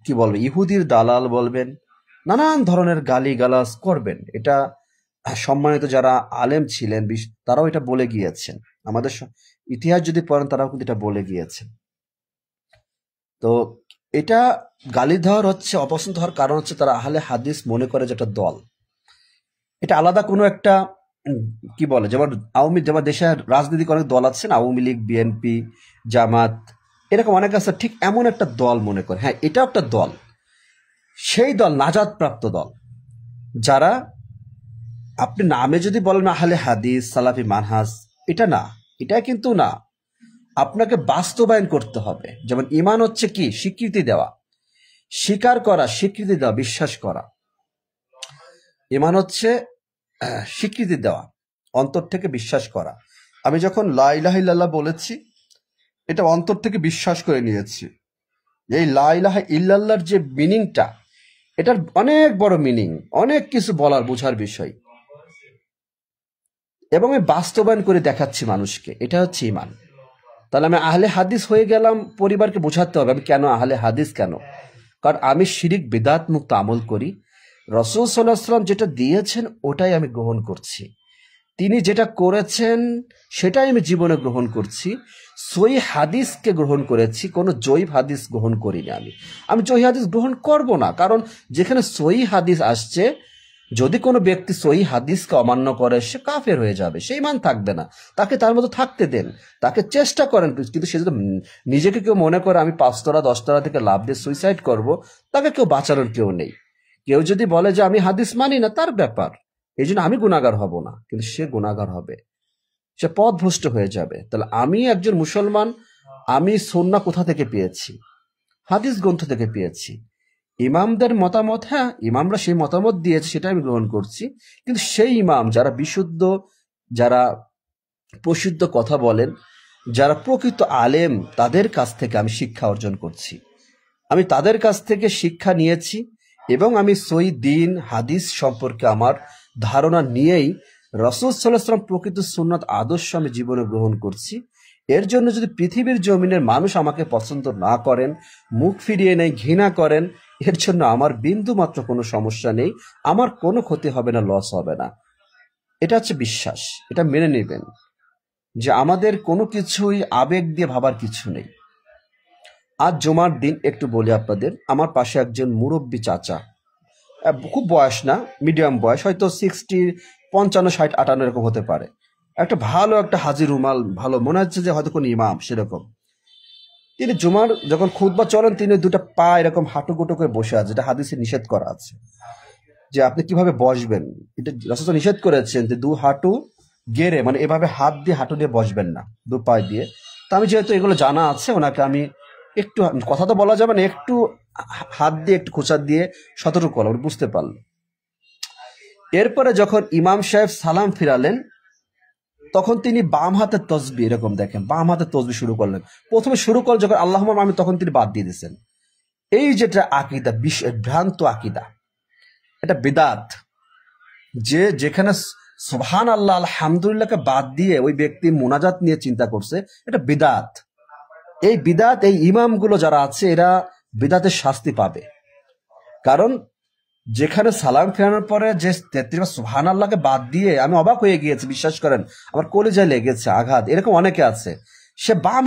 কি বলবে, ইহুদির দালাল বলবেন, নানান ধরনের গালিগালাজ করবেন। এটা সম্মানিত যারা আলেম ছিলেন তারাও এটা বলে গিয়েছেন। আমাদের ইতিহাস যদি পড়েন, তারাও কিন্তু এটা বলে গিয়েছেন। তো এটা গালি দেওয়ার হচ্ছে, অপছন্দ হওয়ার কারণ হচ্ছে তারা আহলে হাদিস মনে করে যে একটা দল, এটা আলাদা কোনো একটা কি বলে, যেমন যেমন দেশের রাজনীতিক অনেক দল আছে না, আওয়ামী লীগ, বিএনপি, জামাত, এরকম অনেক আছে, ঠিক এমন একটা দল মনে করে। হ্যাঁ, এটাও একটা দল, সেই দল নাজাত প্রাপ্ত দল, যারা আপনি নামে যদি বলেন আহলে হাদিস, সালাফি মানহাজ, এটা না, এটা কিন্তু না, আপনাকে বাস্তবায়ন করতে হবে। যেমন ঈমান হচ্ছে কি, স্বীকৃতি দেওয়া, স্বীকার করা, স্বীকৃতি দেওয়া, বিশ্বাস করা। ঈমান হচ্ছে স্বীকৃতি দেওয়া, অন্তর থেকে বিশ্বাস করা। আমি যখন লা ইলাহা ইল্লাল্লাহ বলেছি, এটা অন্তর থেকে বিশ্বাস করে নিয়েছি। এই লা ইলাহা ইল্লাল্লাহর যে মিনিংটা, এটার অনেক বড় মিনিং, অনেক কিছু বলার বোঝার বিষয়, এবং আমি বাস্তবায়ন করে দেখাচ্ছি মানুষকে, এটা হচ্ছে ঈমান। তাহলে আমি আহলে হাদিস হয়ে গেলাম, পরিবারকে বোঝাতে হবে আমি কেন আহলে হাদিস, কেন, কারণ আমি শিরিক বিদআত মুক্ত আমল করি। রাসূল সাল্লাল্লাহু আলাইহি ওয়াসাল্লাম যেটা দিয়েছেন ওটাই আমি গ্রহণ করছি, তিনি যেটা করেছেন সেটাই আমি জীবনে গ্রহণ করছি। সহি হাদিসকে গ্রহণ করেছি, কোনো জয়ীফ হাদিস গ্রহণ করিনি। আমি জয়ী হাদিস গ্রহণ করব না, কারণ যেখানে সহি হাদিস আসছে, যদি কোনো ব্যক্তি সহি হাদিসকে অমান্য করে, সে কাফের হয়ে যাবে, সে ঈমান থাকবে না। তাকে তার মতো থাকতে দেন, তাকে চেষ্টা করেন, কিন্তু সে যদি নিজেকে কেউ মনে করে আমি 5 তলা 10 তলা থেকে লাফ দিয়ে সুইসাইড করব, তাকে কেউ বাঁচানোর কেউ নেই। কেউ যদি বলে যে আমি হাদিস মানি না, তার ব্যাপার, এই জন্য আমি গুনাহগার হব না, কিন্তু সে গুনাহগার হবে, সে পথভ্রষ্ট হয়ে যাবে। তাহলে আমি একজন মুসলমান, আমি সুন্নাহ কোথা থেকে পেয়েছি? হাদিস গ্রন্থ থেকে পেয়েছি। ইমামদের মতামত, হ্যাঁ, ইমামরা সেই মতামত দিয়েছে, সেটা আমি গ্রহণ করছি, কিন্তু সেই ইমাম যারা বিশুদ্ধ, যারা প্রসিদ্ধ কথা বলেন, যারা প্রকৃত আলেম, তাদের কাছ থেকে আমি শিক্ষা অর্জন করছি। আমি তাদের কাছ থেকে শিক্ষা নিয়েছি, এবং আমি সহি দ্বীন হাদিস সম্পর্কে আমার ধারণা নিয়েই রাসূল সাল্লাল্লাহু আলাইহি ওয়াসাল্লাম প্রকৃত সুন্নাত আদর্শ আমি জীবনে গ্রহণ করছি। এর জন্য যদি পৃথিবীর জমিনের মানুষ আমাকে পছন্দ না করেন, মুখ ফিরিয়ে নেয়, ঘৃণা করেন, এর জন্য আমার বিন্দু মাত্র কোনো সমস্যা নেই, আমার কোনো ক্ষতি হবে না, লস হবে না। এটা হচ্ছে বিশ্বাস। এটা মেনে নেবেন যে আমাদের কোনো কিছুই আবেগ দিয়ে ভাবার কিছু নেই। আজ জুমার দিন একটু বলি আপনাদের, আমার পাশে একজন মুরব্বী চাচা, খুব বয়স না, মিডিয়াম বয়স, হয়তো 60, 55, 60, 58 এরকম হতে পারে। একটা ভালো একটা হাজি রুমাল, ভালো মনে হচ্ছে যে হয়তো কোনো ইমাম সেরকম। তিনি জুমার যখন খুতবা চলেন, তিনি দুটো পা এরকম হাঁটু গুটো করে বসে আছে, যেটা হাদিসে নিষেধ করা আছে যে আপনি কিভাবে বসবেন। এটা রাসূল নিষেধ করেছেন যে দু হাঁটু গেড়ে, মানে এভাবে হাত দিয়ে হাঁটু দিয়ে বসবেন না, দু পায়ে দিয়ে। তা আমি যেহেতু এগুলো জানা আছে, ওনাকে আমি একটু, কথা তো বলা যাবে না, একটু হাত দিয়ে একটু খোঁচা দিয়ে সতর্ক করলাম, উনি বুঝতে পারল। এরপরে যখন ইমাম সাহেব সালাম ফিরালেন, তখন তিনি বাম হাতের তসবি, এরকম দেখেন, বাম হাতের তসবি শুরু করলেন। প্রথমে শুরু করলেন যখন আল্লাহুম্মা আমিন, তখন তিনি বাদ দিয়ে দিয়েছেন। এই যেটা আকিদা, ভ্রান্ত আকিদা, এটা বিদাত। যেখানে সুবহান আল্লাহ আলহামদুলিল্লাহকে বাদ দিয়ে ওই ব্যক্তি মোনাজাত নিয়ে চিন্তা করছে, এটা বিদাত। এই বিদাত, এই ইমামগুলো যারা আছে, এরা বিদাতের শাস্তি পাবে। কারণ যেখানে সালাম ফেরানোর পরে যে 33 সুবহান আল্লাহকে বাদ দিয়ে, আমি অবাক হয়ে গিয়েছি, বিশ্বাস করেন, আমার কলিজায় লেগেছে আঘাত। এরকম অনেকে আছে, সে বাম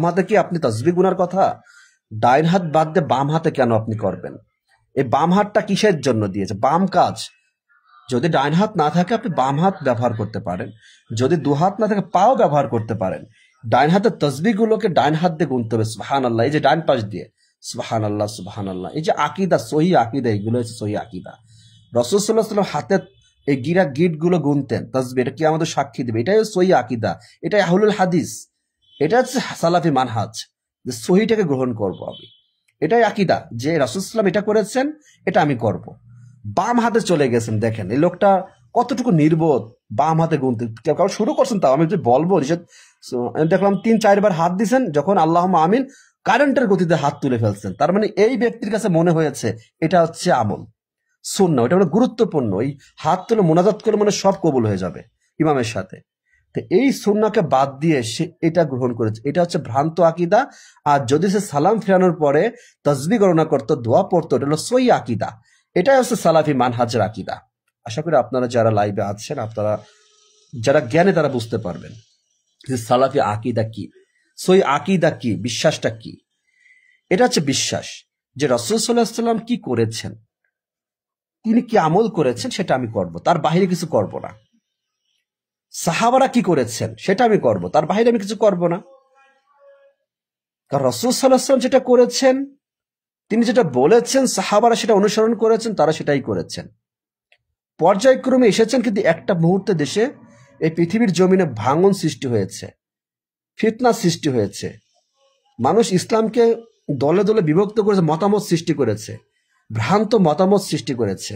হাতে কি আপনি তসবিহ গুনার কথা? ডাইন হাত বাদ দিয়ে বাম হাতে কেন আপনি করবেন? এই বাম হাতটা কিসের জন্য দিয়েছে? বাম কাজ। যদি ডাইন হাত না থাকে, আপনি বাম হাত ব্যবহার করতে পারেন। যদি দু হাত না থাকে, পাও ব্যবহার করতে পারেন। ডাইন হাতের তসবিহগুলোকে ডাইন হাত দিয়ে গুনতে হবে, সুবহানাল্লাহ, এই যে ডাইন পাশ দিয়ে সুবহানাল্লাহ সুবহানাল্লাহ। এই যে আকিদা, সহি আকিদা, এগুলো হচ্ছে সহি আকিদা। রাসূল সাল্লাল্লাহু আলাইহি ওয়াসাল্লাম হাতের এই গিট গুলো গুনতেন, তসবিহ, এটা কি আমাদের সাক্ষী দিবে? এটাই সহি আকিদা, এটাই আহলুল হাদিস, এটা হচ্ছে সালাফি মানহাজ, যে সহিটাকে গ্রহণ করব আমি। এটাই আকিদা, যে রাসূল সাল্লাল্লাহু আলাইহি ওয়াসাল্লাম এটা করেছেন, এটা আমি করব। বাম হাতে চলে গেছেন, দেখেন এই লোকটা কতটুকু নির্বোধ, বাম হাতে গুনতে কেউ শুরু করছেন। তাও আমি যদি বলবো, দেখলাম 3-4 বার হাত দিছেন, যখন আল্লাহুম্মা আমিন, কারেন্টের গতিতে হাত তুলে ফেলছেন। তার মানে এই ব্যক্তির কাছে মনে হয়েছে এটা হচ্ছে আমল, সুন্নাহ, এটা মানে গুরুত্বপূর্ণ। এই হাত তুলে মোনাজাত করলে মানে সব কবুল হয়ে যাবে ইমামের সাথে। তো এই সুন্নাহকে বাদ দিয়ে সে এটা গ্রহণ করেছে, এটা হচ্ছে ভ্রান্ত আকিদা। আর যদি সে সালাম ফেরানোর পরে তাসবিহ গণনা করতো, দোয়া পড়তো, এটা হলো সহি আকিদা। এটাই হচ্ছে সালাফি মানহাজের আকিদা। আশা করি আপনারা যারা লাইভে আছেন, আপনারা যারা জ্ঞানে, তারা বুঝতে পারবেন যে সালাফি আকিদা কি, সহি আকিদা কি, বিশ্বাসটা কি। এটা হচ্ছে বিশ্বাস যে রাসূল সাল্লাল্লাহু আলাইহি ওয়াসাল্লাম কি করেছেন, তিনি কি আমল করেছেন, সেটা আমি করব, তার বাইরে কিছু করব না। সাহাবারা কি করেছেন, সেটা আমি করব, তার বাইরে আমি কিছু করব না। কারণ রাসূল সাল্লাল্লাহু আলাইহি ওয়াসাল্লাম যেটা করেছেন, তিনি যেটা বলেছেন, সাহাবারা সেটা অনুসরণ করেছেন, তারা সেটাই করেছেন। পর্যায়ক্রমে এসেছেন, কিন্তু একটা মুহূর্তে দেশে, এই পৃথিবীর জমিনে ভাঙন সৃষ্টি হয়েছে, ফিতনা সৃষ্টি হয়েছে, মানুষ ইসলামকে দলে দলে বিভক্ত করেছে, মতামত সৃষ্টি করেছে, ভ্রান্ত মতামত সৃষ্টি করেছে।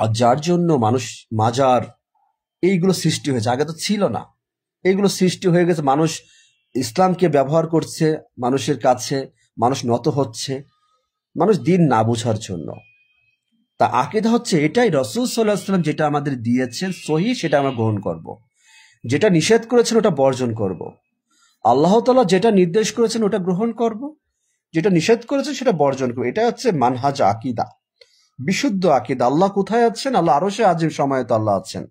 আর যার জন্য মানুষ মাজার, এইগুলো সৃষ্টি হয়েছে, আগে তো ছিল না, এইগুলো সৃষ্টি হয়ে গেছে। মানুষ ইসলামকে ব্যবহার করছে মানুষের কাছে, মানুষ নত হচ্ছে, মানুষ দিন না বোঝার জন্য। তা আকীদা হচ্ছে এটাই, রাসূল সাল্লাল্লাহু আলাইহি ওয়াসাল্লাম যেটা আমাদের দিয়েছেন সহি, সেটা আমরা গ্রহণ করব। যেটা নিষেধ করেছেন ওটা বর্জন করব। আল্লাহ তাআলা যেটা নির্দেশ করেছেন ওটা গ্রহণ করব, যেটা নিষেধ করেছেন সেটা বর্জন করব। এটা হচ্ছে মানহাজ আকীদা, বিশুদ্ধ আকীদা। আল্লাহ কোথায় আছেন? আল্লাহ আরশে আজিম সময়ত আল্লাহ আছেন,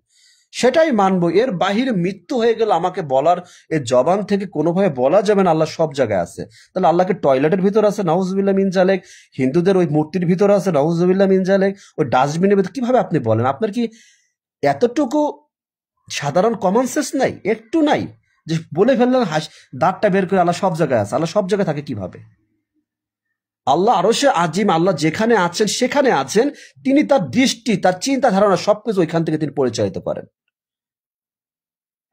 সেটাই মানবো। এর বাহিরে মৃত্যু হয়ে গেলে আমাকে বলার, এর জবান থেকে কোনোভাবে বলা যাবে না আল্লাহ সব জায়গায় আছে। তাহলে আল্লাহকে টয়লেটের ভিতর আছে, নাউজুবিল্লাহ মিন জালিক, হিন্দুদের ওই মূর্তির ভিতর আছে, নাউজুবিল্লাহ মিন জালিক, ওই ডাস্টবিনের ভিতর, কিভাবে আপনি বলেন? আপনার কি এতটুকু সাধারণ কমন সেন্স নাই? একটু নাই যে বলে ফেললেন দাঁতটা বের করে আল্লাহ সব জায়গায় আছে? আল্লাহ সব জায়গায় থাকে কিভাবে? আল্লাহ আরশে আজিম, আল্লাহ যেখানে আছেন সেখানে আছেন। তিনি তার দৃষ্টি, তার চিন্তা ধারণা সবকিছু ওইখান থেকে তিনি পরিচালিত করেন।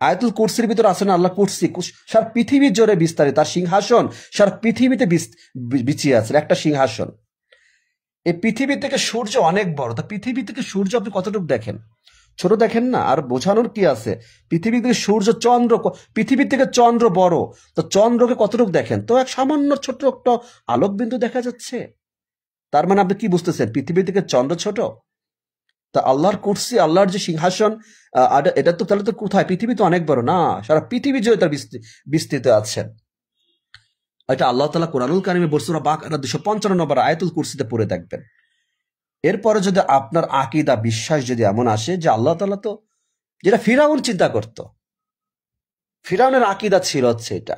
আয়াতুল কুরসির ভিতর আছেন আল্লাহ, কুরসি সারা পৃথিবীর জোরে বিস্তারিত, তার সিংহাসন সারা পৃথিবীতে বিছিয়ে আছেন, একটা সিংহাসন। এই পৃথিবী থেকে সূর্য অনেক বড়, তা পৃথিবী থেকে সূর্য আপনি কতটুকু দেখেন? ছোট দেখেন না? আর বোঝানোর কি আছে? পৃথিবী থেকে সূর্য, চন্দ্র, পৃথিবী থেকে চন্দ্র বড়, তো চন্দ্রকে কতটুকু দেখেন? তো এক সামান্য ছোট্ট একটা আলোক বিন্দু দেখা যাচ্ছে। তার মানে আপনি কি বুঝতেছেন? পৃথিবী থেকে চন্দ্র ছোট? তা আল্লাহর কুরসি, আল্লাহর যে সিংহাসন, এটা তো তাহলে তো কোথায়? পৃথিবী তো অনেক বড় না, সারা পৃথিবী জুড়ে তার বিস্তৃত আছেন। এটা আল্লাহ তাআলা কোরআনুল কারিমে বসুরা বাকারা 255 নম্বর আয়াতুল কুরসিতে পড়ে দেখবেন। এরপরে যদি আপনার আকীদা বিশ্বাস যদি এমন আসে যে আল্লাহ তাআলা তো, যেটা ফিরআউন চিন্তা করত, ফিরআউনের আকীদা ছিল হচ্ছে এটা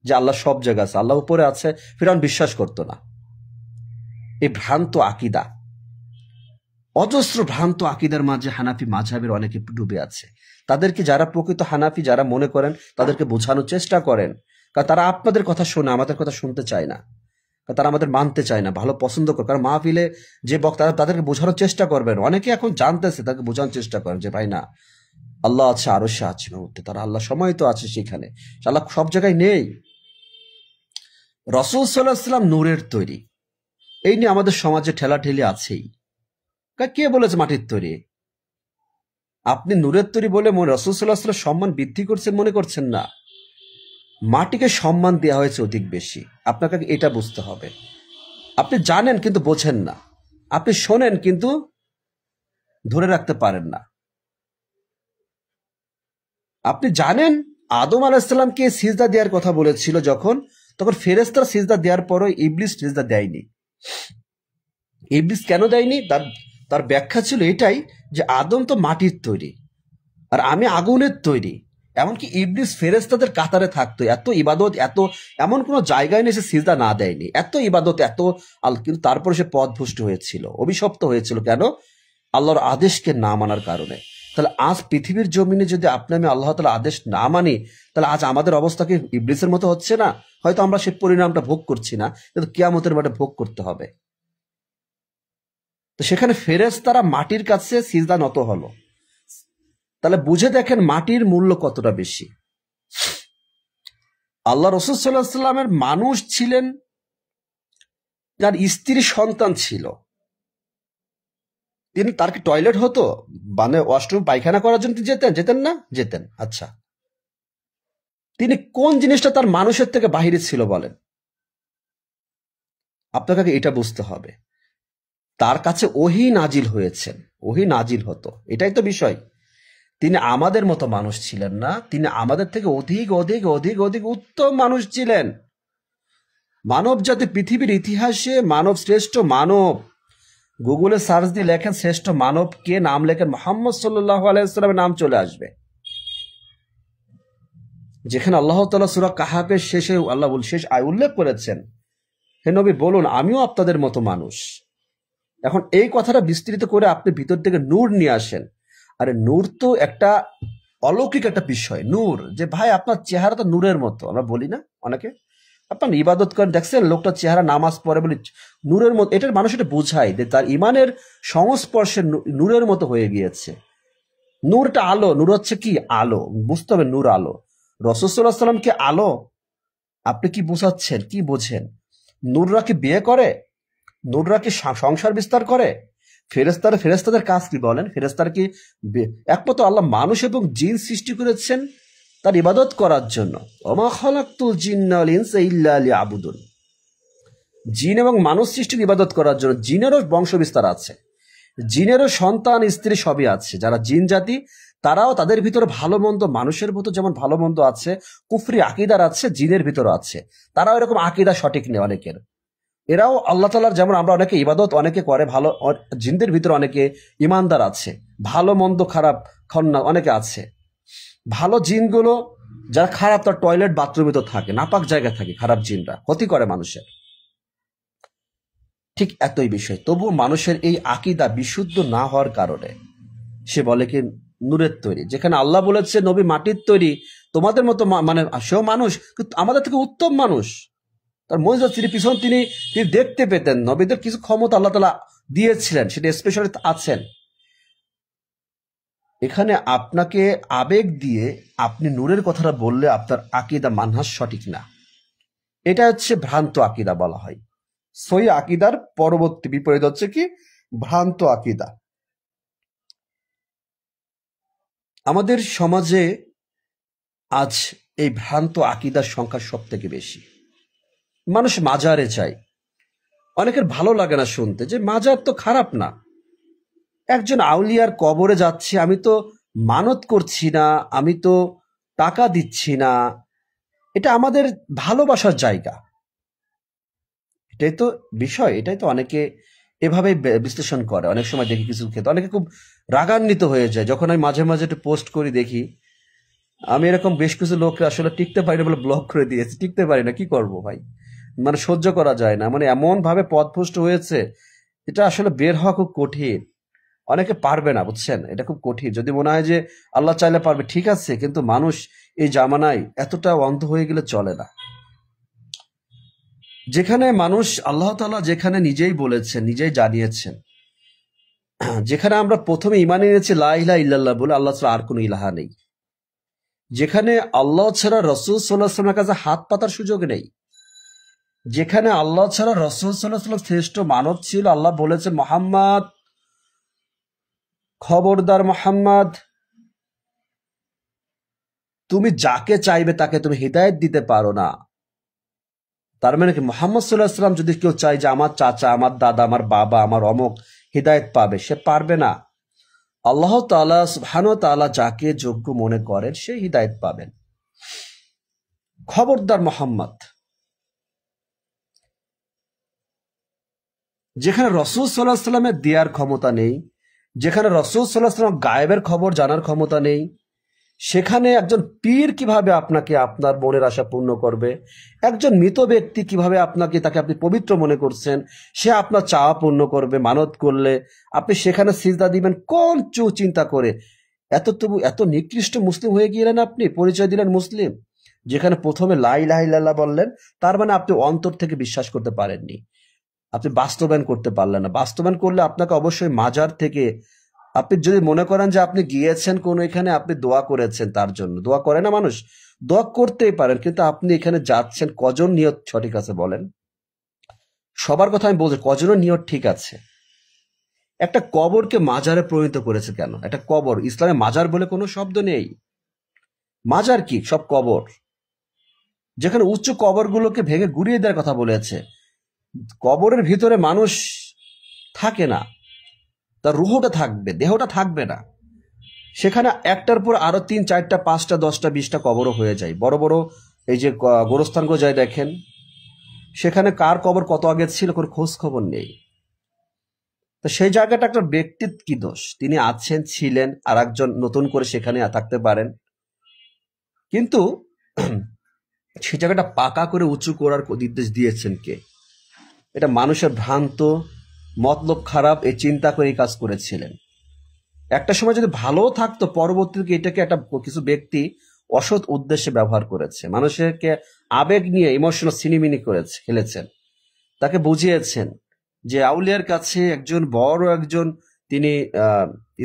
যে আল্লাহ সব জায়গায় আছে, আল্লাহ উপরে আছে, ফিরআউন বিশ্বাস করত না। এই ভ্রান্ত আকীদা, অজস্র ভ্রান্ত আকীদার মাঝে হানাফি মাযহাবের অনেকে ডুবে আছে। তাদেরকে যারা প্রকৃত হানাফি যারা মনে করেন তাদেরকে বোঝানোর চেষ্টা করেন, কারণ তারা আপনাদের কথা শোনে, আমাদের কথা শুনতে চায় না, কারণ তারা আমাদের মানতে চায় না, ভালো পছন্দ করে। কারণ মাহফিলে যে বক্তা তাদেরকে বোঝানোর চেষ্টা করবেন, অনেকে এখন জানতেছে, তাকে বোঝানোর চেষ্টা করেন যে ভাই না, আল্লাহ আছে, আরশে আছে মুহূর্তে, তারা আল্লাহ সময় তো আছে সেখানে, আল্লাহ সব জায়গায় নেই। রাসূল সাল্লাল্লাহু আলাইহি ওয়াসাল্লাম নূরের তৈরি, এই নিয়ে আমাদের সমাজে ঠেলাঠেলি আছেই। কে বলেছে মাটির তৈরি? আপনি নূরের তৈরি বলে রাসূল সাল্লাল্লাহু আলাইহি ওয়াসাল্লাম সম্মান বৃদ্ধি করছেন মনে করছেন না, মাটিকে সম্মান দেওয়া হয়েছে অধিক বেশি। আপনাকে এটা বুঝতে হবে। আপনি জানেন কিন্তু বোঝেন না, আপনি শোনেন কিন্তু ধরে রাখতে পারেন না। আপনি জানেন আদম আলাইহিস সালামকে সিজদা দেওয়ার কথা বলেছিল যখন, তখন ফেরেশতারা সিজদা দেওয়ার পরও ইবলিস সিজদা দেয়নি। ইবলিস কেন দেয়নি? তার ব্যাখ্যা ছিল এটাই যে আদম তো মাটির তৈরি আর আমি আগুনের তৈরি। এমনকি ইবলিস ফেরেশতাদের কাতারে থাকতো, এত ইবাদত, এত এমন কোনো জায়গায় নেই সে সিজদা না দেয়নি, এত ইবাদত, এত কিন্তু তারপরে সে পথভ্রষ্ট হয়েছিল, অভিশপ্ত হয়েছিল। কেন? আল্লাহর আদেশকে না মানার কারণে। তাহলে আজ পৃথিবীর জমিনে যদি আপনি আমি আল্লাহ তাআলার আদেশ না মানি, তাহলে আজ আমাদের অবস্থা কি ইবলিসের মতো হচ্ছে না? হয়তো আমরা সেই পরিণামটা ভোগ করছি না, কিন্তু কিয়ামতের মাঠে ভোগ করতে হবে। তো সেখানে ফেরেশতারা মাটির কাছে সিজদা নত হলো। তাহলে বুঝে দেখেন মাটির মূল্য কতটা বেশি। আল্লাহ রাসূল সাল্লাল্লাহু আলাইহি ওয়াসাল্লামের মানুষ ছিলেন, যার স্ত্রী সন্তান ছিল, তিনি, তার কি টয়লেট হতো? মানে ওয়াশরুম পায়খানা করার জন্য যেতেন না? যেতেন। আচ্ছা, তিনি কোন জিনিসটা তার মানুষের থেকে বাহিরে ছিল বলেন? আপনাকে এটা বুঝতে হবে। তার কাছে ওহী নাজিল হয়েছেন, ওহী নাজিল হতো, এটাই তো বিষয়। তিনি আমাদের মতো মানুষ ছিলেন না, তিনি আমাদের থেকে অধিক অধিক অধিক অধিক উত্তম মানুষ ছিলেন। মানব জাতি পৃথিবীর ইতিহাসে মানব, শ্রেষ্ঠ মানব, গুগলে সার্চ দিয়ে লেখেন শ্রেষ্ঠ মানব কে, নাম লেখেন মুহাম্মদ সাল্লাল্লাহু আলাইহি ওয়াসাল্লামের নাম চলে আসবে। যেখানে আল্লাহ তাআলা সূরা কাহাফের শেষে আল্লাহ শেষ আয় উল্লেখ করেছেন, হে নবী বলুন আমিও আপনাদের মতো মানুষ। এখন এই কথাটা বিস্তৃত করে আপনি ভিতর থেকে নূর নিয়ে আসেন। আরে নূর তো একটা অলৌকিক একটা বিষয়। নূর, যে ভাই আপনার চেহারা তো নূরের মতো, আমরা বলি না অনেকে, আপনার ইবাদত করেন, দেখছেন লোকটার চেহারা, নামাজ পড়ে, বলি নূরের মতো। এটার মানুষ এটা বোঝায় যে তার ইমানের সংস্পর্শে নূরের মতো হয়ে গিয়েছে। নূরটা আলো, নূর হচ্ছে কি? আলো। বুঝতে হবে নূর আলো। রাসূল সাল্লাল্লাহু আলাইহি ওয়াসাল্লাম কি আলো? আপনি কি বোঝাচ্ছেন, কি বোঝেন? নূররা কি বিয়ে করে? নূররা কি সংসার বিস্তার করে? ফেরেশতাদের কাজ কি বলেন? ফেরেশতারা কি একমাত্র আল্লাহ মানুষ এবং জিন সৃষ্টি করেছেন তার ইবাদত করার জন্য। ওমা খালাকতুল জিন্না ওয়াল ইনসা ইল্লা লিয়াবুদুন। জিন এবং মানুষ সৃষ্টির ইবাদত করার জন্য। জিনেরও বংশ বিস্তার আছে, জিনেরও সন্তান স্ত্রী সবই আছে। যারা জিন জাতি তারাও, তাদের ভিতরে ভালো মন্দ, মানুষের মতো যেমন ভালো মন্দ আছে, কুফরি আকীদার আছে, জিনের ভিতরে আছে। তারাও এরকম আকীদা সঠিক নেই অনেকের। এরাও আল্লাহ তাআলার, যেমন আমরা অনেকে ইবাদত অনেকে করে, ভালো জিনদের ভিতরে অনেকে ইমানদার আছে, ভালো মন্দ খারাপ খন্না অনেকে আছে। ভালো জিনগুলো যারা খারাপ, তার টয়লেট বাথরুমে তো থাকে, নাপাক জায়গায় থাকে, খারাপ জিনরা ক্ষতি করে মানুষের। ঠিক এতই বিষয়। তবুও মানুষের এই আকীদা বিশুদ্ধ না হওয়ার কারণে সে বলে কি নূরের তৈরি, যেখানে আল্লাহ বলেছে নবী মাটির তৈরি, তোমাদের মতো, মানে সেও মানুষ কিন্তু আমাদের থেকে উত্তম মানুষ। তার মজিজা তিনি পিছন তিনি দেখতে পেতেন, নবীদের কিছু ক্ষমতা আল্লাহ তাআলা দিয়েছিলেন, সেটা স্পেশালি আছেন। এখানে আপনাকে আবেগ দিয়ে আপনি নূরের কথাটা বললে আপনার আকীদা মানহাজ সঠিক না। এটা হচ্ছে ভ্রান্ত আকীদা বলা হয়। সহি আকীদার পরবর্তী বিপরীত হচ্ছে কি? ভ্রান্ত আকীদা। আমাদের সমাজে আজ এই ভ্রান্ত আকীদার সংখ্যা সব থেকে বেশি। মানুষ মাজারে যায়, অনেকের ভালো লাগে না শুনতে যে মাজার তো খারাপ না, একজন আউলিয়ার কবরে যাচ্ছি, আমি তো মানত করছি না, আমি তো টাকা দিচ্ছি না, এটা আমাদের ভালোবাসার জায়গা। এটাই তো বিষয়, এটাই তো অনেকে এভাবে বিশ্লেষণ করে। অনেক সময় দেখি কিছু ক্ষেত্রে অনেকে খুব রাগান্বিত হয়ে যায় যখন আমি মাঝে মাঝে একটু পোস্ট করি। দেখি আমি এরকম বেশ কিছু লোককে আসলে টিকতে পারি না বলে ব্লক করে দিয়েছি। টিকতে পারি না, কি করব ভাই, মানে সহ্য করা যায় না, মানে এমন ভাবে পথভ্রষ্ট হয়েছে, এটা আসলে বের হওয়া খুব কঠিন। অনেকে পারবে না, বুঝছেন, এটা খুব কঠিন। যদি মনে হয় যে আল্লাহ চাইলে পারবে, ঠিক আছে, কিন্তু মানুষ এই জামানায় এতটা অন্ধ হয়ে গেলে চলে না। যেখানে মানুষ, আল্লাহ তাআলা যেখানে নিজেই বলেছেন, নিজেই জানিয়েছেন, যেখানে আমরা প্রথমে ঈমান এনেছি লা ইলাহা ইল্লাল্লাহ বলে, আল্লাহ ছাড়া আর কোনো ইলাহা নেই, যেখানে আল্লাহ ছাড়া রাসূল সাল্লাল্লাহু আলাইহি ওয়াসাল্লামের কাছে হাত পাতার সুযোগ নেই, যেখানে আল্লাহ ছাড়া রাসূল সাল্লাল্লাহু আলাইহি ওয়াসাল্লাম শ্রেষ্ঠ মানব ছিল, আল্লাহ বলেছেন মুহাম্মদ, খবরদার মুহাম্মদ, তুমি যাকে চাইবে তাকে তুমি হিদায়াত দিতে পারো না। তার মানে কি, মুহাম্মদ সাল্লাল্লাহু আলাইহি ওয়াসাল্লাম যদি কেউ চায় যে আমার চাচা, আমার দাদা, আমার বাবা, আমার অমুক হিদায়াত পাবে, সে পারবে না। আল্লাহ তাআলা সুবহানাহু ওয়া তাআলা যাকে যোগ্য মনে করেন সে হিদায়াত পাবেন। খবরদার মুহাম্মদ। যেখানে রাসূল সাল্লাল্লাহু আলাইহি ওয়াসাল্লামের দেয়ার ক্ষমতা নেই, যেখানে রাসূল সাল্লাল্লাহু আলাইহি ওয়াসাল্লাম গায়েবের খবর জানার ক্ষমতা নেই, সেখানে একজন পীর কিভাবে আপনাকে আপনার মনের আশা পূর্ণ করবে? একজন মৃত ব্যক্তি কিভাবে আপনাকে, তাকে আপনি পবিত্র মনে করছেন, সে আপনার চাওয়া পূর্ণ করবে? মানত করলে আপনি সেখানে সিজদা দিবেন কোন চিন্তা করে? এত নিকৃষ্ট মুসলিম হয়ে গেলেন আপনি, পরিচয় দিলেন মুসলিম, যেখানে প্রথমে লা ইলাহা ইল্লাল্লাহ বললেন, তার মানে আপনি অন্তর থেকে বিশ্বাস করতে পারেননি, আপনি বাস্তবায়ন করতে পারলেন না। বাস্তবায়ন করলে আপনাকে অবশ্যই মাজার থেকে, আপনি যদি মনে করেন যে আপনি গিয়েছেন কোন এখানে, আপনি দোয়া করেছেন, তার জন্য দোয়া করে না মানুষ, দোয়া করতেই পারেন, কিন্তু আপনি এখানে যাচ্ছেন, কজন নিয়ত সঠিক আছে বলেন? সবার কথা আমি বলছি, কজনের নিয়ত ঠিক আছে? একটা কবরকে মাজারে পরিণত করেছে কেন? একটা কবর, ইসলামে মাজার বলে কোনো শব্দ নেই। মাজার কি? সব কবর। যেখানে উঁচু কবরগুলোকে ভেঙে গুড়িয়ে দেওয়ার কথা বলেছে, কবরের ভিতরে মানুষ থাকে না, তার রুহটা থাকবে, দেহটা থাকবে না। সেখানে একটার পর আরো 3, 4, 5, 10, 20টা কবরও হয়ে যায়। বড় বড় এই যে গোরস্থানগুলো যায় দেখেন, সেখানে কার কবর কত আগে ছিল কোনো খোঁজ খবর নেই। তো সেই জায়গাটা একটা ব্যক্তির কি দোষ? তিনি আছেন, ছিলেন, আর একজন নতুন করে সেখানে থাকতে পারেন, কিন্তু সেই জায়গাটা পাকা করে উঁচু করার নির্দেশ দিয়েছেন কে? এটা মানুষের ভ্রান্ত, মতলব খারাপ, এই চিন্তা করে এই কাজ করেছিলেন। একটা সময় যদি ভালো থাকতো, পরবর্তীতে এটাকে একটা কিছু ব্যক্তি অসৎ উদ্দেশ্যে ব্যবহার করেছে, মানুষকে আবেগ নিয়ে ইমোশনাল সিনেমিনি করেছে, খেলেছেন, তাকে বুঝিয়েছেন যে আউলিয়ার কাছে একজন বড় একজন, তিনি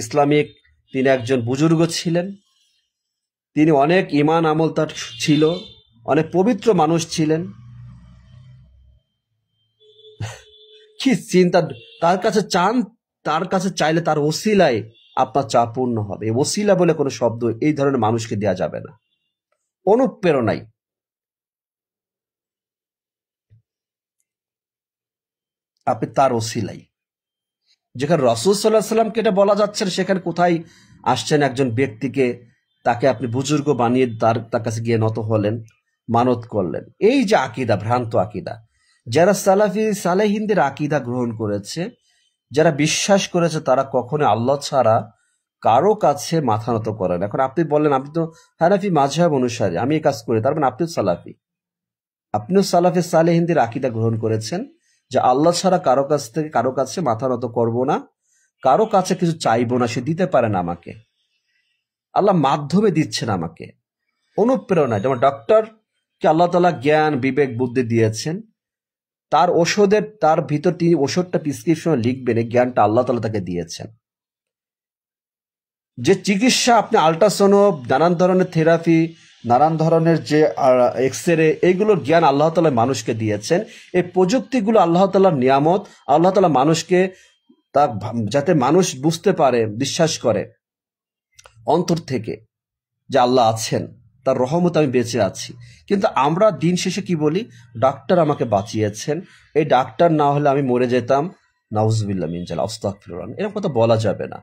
ইসলামিক, তিনি একজন বুজুর্গ ছিলেন, তিনি অনেক ইমান আমল তার ছিল, অনেক পবিত্র মানুষ ছিলেন। কি চিন্তা, তার কাছে চান, তার কাছে চাইলে তার ওসিলায় আপনার চা পূর্ণ হবে। ওসিলা বলে কোনো শব্দ এই ধরনের মানুষকে দেওয়া যাবে না। অনুপ্রেরণায় আপনি তার ওসিলাই, যেখানে রাসূল সাল্লাল্লাহু আলাইহি সাল্লামকে এটা বলা যাচ্ছে, সেখানে কোথায় আসছেন একজন ব্যক্তিকে, তাকে আপনি বুজুর্গ বানিয়ে তার কাছে গিয়ে নত হলেন, মানত করলেন। এই যে আকীদা, ভ্রান্ত আকীদা, যারা সালাফি সালেহিনদের আকীদা গ্রহণ করেছে, যারা বিশ্বাস করেছে, তারা কখনো আল্লাহ ছাড়া কারো কাছে মাথা নত করে না। এখন আপনি বললেন আপনি তো হানাফি মাযহাব অনুসারী, আমি এই কাজ করি, তার মানে আপনিও সালাফি, আপনিও সালাফি সালেহিনদের আকীদা গ্রহণ করেছেন যে আল্লাহ ছাড়া কারো কাছে মাথা নত করব না, কারো কাছে কিছু চাইবো না, সে দিতে পারে না আমাকে, আল্লাহ মাধ্যমে দিচ্ছেন আমাকে, অনুপ্রেরণা। যেমন ডক্টরকে আল্লাহ তাআলা জ্ঞান, বিবেক, বুদ্ধি দিয়েছেন, তার ভিতর তিনি ওষুধটা প্রেসক্রিপশনে লিখবেন, এই জ্ঞানটা আল্লাহ তাআলা তাকে দিয়েছেন। যে চিকিৎসা, আপনি আল্ট্রাসোনোপ, নানান ধরনের থেরাপি, নানান ধরনের যে এক্সরে, এইগুলোর জ্ঞান আল্লাহ তাআলা মানুষকে দিয়েছেন। এই প্রযুক্তিগুলো আল্লাহ তাআলার নিয়ামত। আল্লাহ তাআলা মানুষকে যাতে মানুষ বুঝতে পারে, বিশ্বাস করে অন্তর থেকে যে আল্লাহ আছেন, তার রহমত আমি বেঁচে আছি। কিন্তু আমরা দিন শেষে কি বলি? ডাক্তার আমাকে বাঁচিয়েছেন, এই ডাক্তার না হলে আমি মরে যেতাম, নাউজুবিল্লাহ মিন জালিক, আস্তাগফিরুল্লাহ। এরকম কথা বলা যাবে না।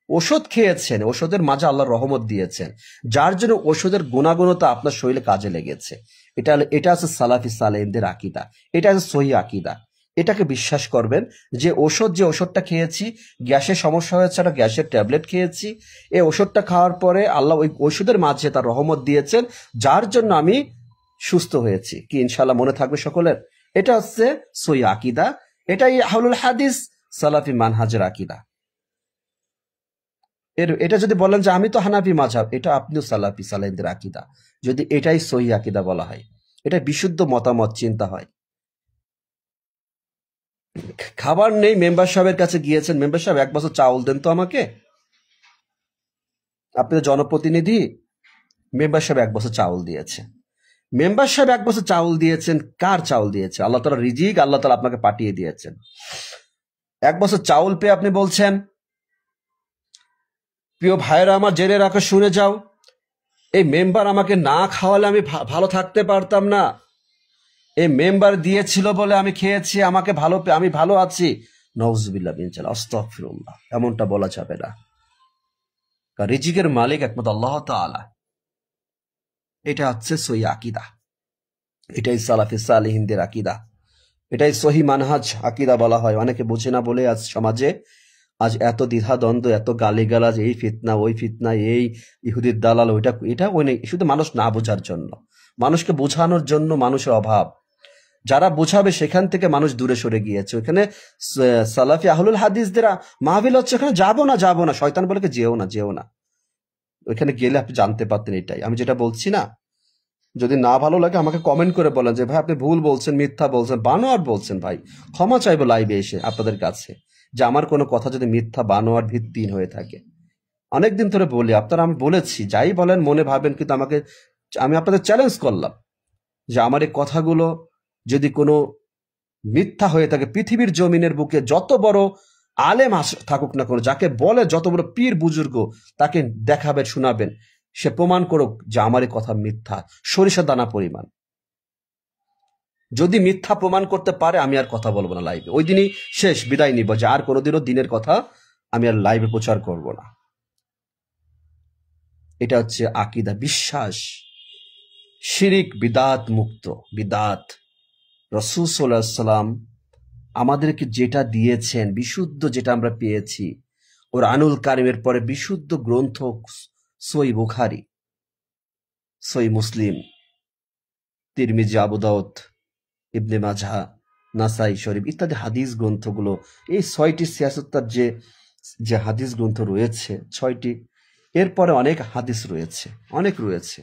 ওষুধ খেয়েছেন, ওষুধের মাঝে আল্লাহ রহমত দিয়েছেন, যার জন্য ওষুধের গুণাগুণতা আপনার শরীরে কাজে লেগেছে। এটা আছে সালাফি সালেহিনদের আকীদা, এটা আছে সহিহ আকীদা। এটাকে বিশ্বাস করবেন যে ওষুধটা খেয়েছি, গ্যাসের সমস্যা হয়েছে, একটা গ্যাসের ট্যাবলেট খেয়েছি, এই ওষুধটা খাওয়ার পরে আল্লাহ ওই ওষুধের মাঝে তার রহমত দিয়েছেন, যার জন্য আমি সুস্থ হয়েছি। কি ইনশাআল্লাহ মনে থাকবে সকলের? এটা হচ্ছে সহি আকীদা, এটাই আহলুল হাদিস সালাফি মানহাজের আকীদা। এটা যদি বলেন যে আমি তো হানাফি মাযহাব, এটা আপনিও সালাফি সালেহদের আকীদা, যদি এটাই সহি আকীদা বলা হয়, এটা বিশুদ্ধ মতামত চিন্তা হয়। খাবার নেই, মেম্বার সাহেবের কাছে গিয়েছেন, মেম্বার সাহেব 1 বছর চাউল দেন তো আমাকে। আপনি তো জনপ্রতিনিধি, মেম্বার সাহেব 1 বছর চাউল দিয়েছে। মেম্বার সাহেব 1 বছর চাউল দিয়েছেন, কার চাউল দিয়েছে? আল্লাহ তাআলা রিজিক, আল্লাহ তাআলা আপনাকে পাঠিয়ে দিয়েছেন। 1 বছর চাউল পেয়ে আপনি বলছেন, প্রিয় ভাইরা আমার জেনে রাখো, শুনে যাও, এই মেম্বার আমাকে না খাওয়ালে আমি ভালো থাকতে পারতাম না, এই মেম্বার দিয়েছিল বলে আমি খেয়েছি, আমাকে আমি ভালো আছি। নাউজুবিল্লাহ মিন যালিক, আস্তাগফিরুল্লাহ, এমনটা বলা যাবে না। কারণ রিজিকের মালিক একমাত্র আল্লাহ তাআলা। এটা হচ্ছে সহি আকীদা, এটাই সালাফি সালেহিনদের আকীদা, এটাই সহি মানহাজ আকীদা বলা হয়। অনেকে বোঝে না বলে আজ সমাজে আজ এত দ্বিধাদ্বন্দ্ব, এত গালিগালাজ, এই ফিতনা ওই ফিতনা, এই ইহুদির দালাল, এটা ওই নেই, শুধু মানুষ না বোঝার জন্য, মানুষকে বোঝানোর জন্য মানুষের অভাব। যারা বোঝাবে সেখান থেকে মানুষ দূরে সরে গিয়েছে। ওখানে সালাফি আহলুল হাদিসদের মাহফিল হচ্ছে, ওখানে যাবো না, শয়তান বলে যেও না। ওইখানে গেলে আপনি জানতে পারতেন। এটাই আমি যেটা বলছি না, যদি না ভালো লাগে আমাকে কমেন্ট করে বলেন যে ভাই আপনি ভুল বলছেন, মিথ্যা বলছেন, বানোয়ার বলছেন, ভাই ক্ষমা চাইবো লাইভে এসে আপনাদের কাছে, যে আমার কোনো কথা যদি মিথ্যা, বানোয়ার, ভিত্তিহীন হয়ে থাকে। অনেকদিন ধরে বলি, আপনারা, আমি বলেছি, যাই বলেন মনে ভাবেন, কিন্তু আমি আপনাদের চ্যালেঞ্জ করলাম যে আমার এই কথাগুলো যদি কোনো মিথ্যা হয়ে থাকে, পৃথিবীর জমিনের বুকে যত বড় আলেম থাকুক না কোনো, যাকে বলে যত বড় পীর বুজুর্গ, তাকে দেখাবেন, শোনাবেন, সে প্রমাণ করুক যে আমার এই কথা মিথ্যা, সরিষা দানা পরিমাণ। যদি মিথ্যা প্রমাণ করতে পারে, আমি আর কথা বলবো না লাইভে, ওই দিনই শেষ, বিদায় নিব, যে আর কোনোদিনও দিনের কথা আমি আর লাইভে প্রচার করব না। এটা হচ্ছে আকীদা, বিশ্বাস, শিরিক, বিদাত মুক্ত, বিদাত। রাসূল সাল্লাল্লাহু আলাইহি ওয়াসাল্লাম আমাদেরকে যেটা দিয়েছেন, বিশুদ্ধ যেটা আমরা পেয়েছি, কুরআনুল কারীমের পরে বিশুদ্ধ গ্রন্থ সহিহ বুখারী, সহিহ মুসলিম, তিরমিজি, আবু দাউদ, ইবনে মাজাহ, নাসাই শরীফ ইত্যাদি হাদিস গ্রন্থগুলো, এই 6টি সিয়াসত্তার যে হাদিস গ্রন্থ রয়েছে 6টি, এরপরে অনেক হাদিস রয়েছে, অনেক রয়েছে।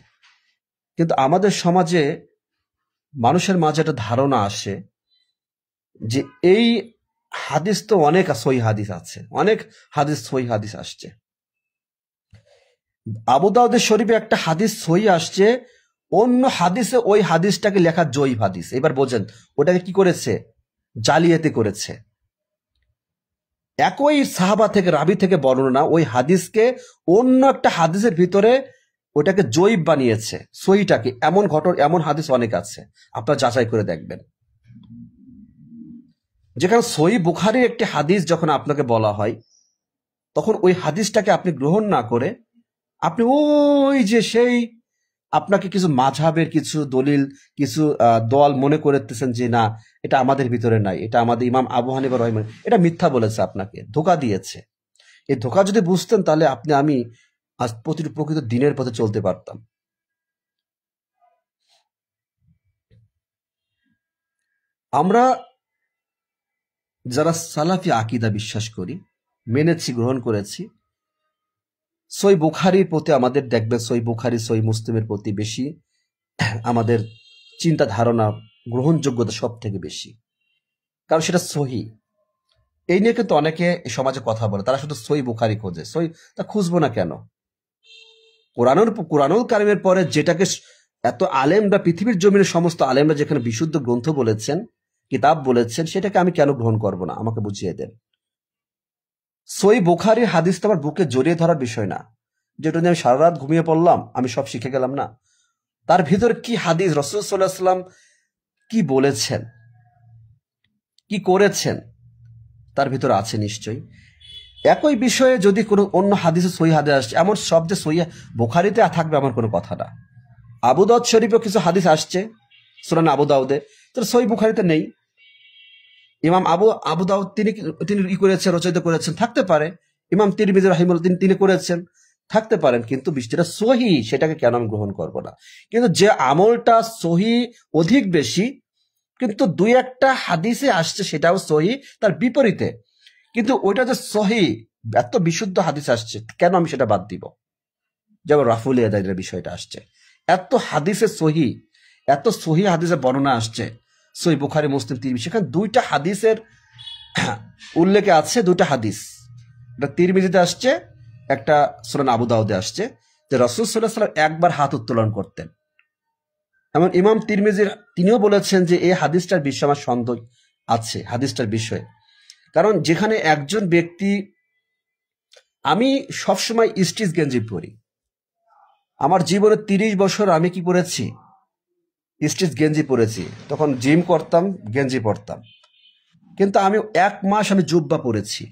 কিন্তু আমাদের সমাজে মানুষের মাঝে একটা ধারণা আসে যে এই হাদিস তো অনেক সহিহ হাদিস আছে, অনেক হাদিস সহিহ হাদিস আসছে। আবু দাউদের শরীফে একটা হাদিস সহিহ আসছে, অন্য হাদিসে ওই হাদিসটাকে লেখা জয়ীফ হাদিস। এবার বোঝেন ওটাকে কি করেছে, জালিয়াতি করেছে। একই সাহাবা থেকে, রাবি থেকে বর্ণনা, ওই হাদিসকে অন্য একটা হাদিসের ভিতরে ওটাকে জয়ীফ বানিয়েছে, সহিটাকে। এমন হাদিস অনেক আছে, আপনারা যাচাই করে দেখবেন। যেখানে সহিহ বুখারীর একটি হাদিস যখন আপনাকে বলা হয়, তখন ওই হাদিসটাকে আপনি গ্রহণ না করে আপনি ওই যে সেই আপনাকে কিছু মাযহাবের কিছু দলিল, কিছু দল মনে করতেছেন যে না, এটা আমাদের ভিতরে নাই, এটা আমাদের ইমাম আবু হানিফা রহিমাহুল্লাহ, এটা মিথ্যা বলেছে, আপনাকে ধোঁকা দিয়েছে। এই ধোঁকা যদি বুঝতেন, তাহলে আমি আজ প্রকৃত দিনের পথে চলতে পারতাম। আমরা যারা সালাফি আকীদা বিশ্বাস করি, মেনেছি, গ্রহণ করেছি, সহিহ বুখারীর প্রতি আমাদের, দেখবেন সহিহ বুখারী, সহিহ মুসলিমের প্রতি বেশি আমাদের চিন্তা ধারণা, গ্রহণযোগ্যতা সব থেকে বেশি, কারণ সেটা সহিহ। এই নিয়ে কিন্তু অনেকে সমাজে কথা বলে, তারা শুধু সহিহ বুখারী খোঁজে, সহিহ তা খুঁজবো না কেন? কুরআনুল কারীমের পরে যেটাকে এত আলেমরা, পৃথিবীর জমিনের সমস্ত আলেমরা যেখানে বিশুদ্ধ গ্রন্থ বলেছেন, কিতাব বলেছেন, সেটাকে আমি কেন গ্রহণ করব না? আমাকে বুঝিয়ে দেন। সহিহ বুখারীর হাদিস তো আমার বুকে জড়িয়ে ধরার বিষয় না, যেটা নিয়ে আমি সারা রাত ঘুমিয়ে পড়লাম, আমি সব শিখে গেলাম না। তার ভিতরে কি হাদিস, রাসূল সাল্লাল্লাহু আলাইহি ওয়াসাল্লাম কি বলেছেন, কি করেছেন, তার ভিতরে আছে নিশ্চয়ই। একই বিষয়ে যদি কোনো অন্য হাদিসে সহিহ হাদিস আসছে, এমন সব যে সহিহ বুখারীতে থাকবে এমন কোনো কথা না। আবু দাউদ শরীফেও কিছু হাদিস আসছে, সুনান আবু দাউদে, তো সহিহ বুখারীতে নেই। ইমাম আবু আবু দাউদ তিনি তিনি ই করেছেন, রচিত করেছেন, থাকতে পারে। ইমাম তিরমিজি রাহিমাহুল্লাহ তিনি করেছেন, থাকতে পারেন। কিন্তু যেটা সহি সেটাকে কেন আমি গ্রহণ করব না? কিন্তু যে আমলটা সহি অধিক বেশি, কিন্তু দুই একটা হাদিসে আসছে সেটাও সহি তার বিপরীতে, কিন্তু ওইটা যে সহি এত বিশুদ্ধ হাদিস আসছে, কেন আমি সেটা বাদ দিব? যেমন রাফুল ইয়াদাইনের বিষয়টা আসছে, এত হাদিসে সহি, এত সহি হাদিসের বর্ণনা আসছে, সহি বুখারী মুসলিম তিরমিজি, সেখানে দুইটা হাদিসের উল্লেখে আছে, দুইটা হাদিস, একটা তিরমিজিতে আসছে, একটা সুনান আবু দাউদে আসছে, যে রাসূল সাল্লাল্লাহু আলাইহি ওয়াসাল্লাম একবার হাত উত্তোলন করতেন। এমন ইমাম তিরমিজি তিনিও বলেছেন যে এই হাদিসটার বিষয়ে আমার সন্দেহ আছে, হাদিসটার বিষয়ে। কারণ যেখানে একজন ব্যক্তি, আমি সবসময় স্টিচ গেঞ্জি পরি, আমার জীবনে 30 বছর আমি কি পরেছি? স্টিচ গেঞ্জি পরেছি। তখন জিম করতাম, গেঞ্জি পরতাম। কিন্তু আমি 1 মাস আমি জুব্বা পরেছি,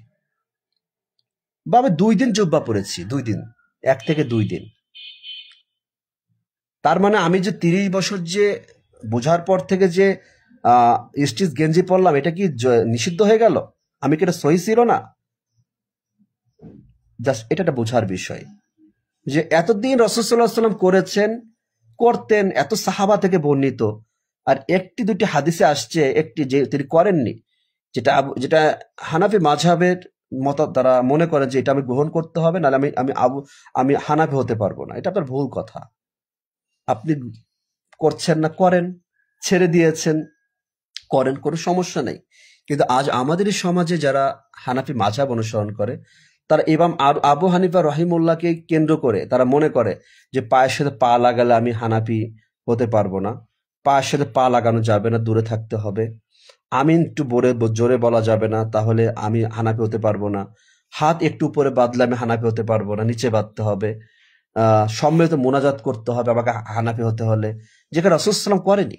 বা আমি 2 দিন জুব্বা পরেছি, 2 দিন, 1 থেকে 2 দিন। তার মানে আমি যে 30 বছর যে বোঝার পর থেকে যে স্টিচ গেঞ্জি পরলাম, এটা কি নিষিদ্ধ হয়ে গেল? আমি কি এটা সহি ছিল না? জাস্ট এটা একটা বোঝার বিষয়, যে এতদিন রাসূল সাল্লাল্লাহু আলাইহি ওয়াসাল্লাম করেছেন, করতেন, এত সাহাবা থেকে বর্ণিত, আর একটি দুটি হাদিসে আসছে একটি যে তিনি করেননি, যেটা হানাফি মাযহাবের মত তারা মনে করেন যে এটা আমি গ্রহণ করতে হবে, নাহলে আমি হানাফি হতে পারবো না। এটা আপনার ভুল কথা। আপনি করছেন না, করেন, ছেড়ে দিয়েছেন, করেন, কোনো সমস্যা নেই। কিন্তু আজ আমাদের এই সমাজে যারা হানাফি মাযহাব অনুসরণ করে, তারা ইমাম আবু হানিফা রহিমউল্লাহকে কেন্দ্র করে তারা মনে করে যে পায়ের সাথে পা লাগালে আমি হানাফি হতে পারবো না, পায়ের সাথে পা লাগানো যাবে না, দূরে থাকতে হবে, আমিন একটু জোরে বলা যাবে না, তাহলে আমি হানাফি হতে পারবো না, হাত একটু উপরে বাঁধলে আমি হানাফি হতে পারবো না, নিচে বাঁধতে হবে, সম্মিলিত মোনাজাত করতে হবে আমাকে হানাফি হতে হলে, যেখানে রাসূল সাল্লাল্লাহু আলাইহি ওয়াসাল্লাম করেনি।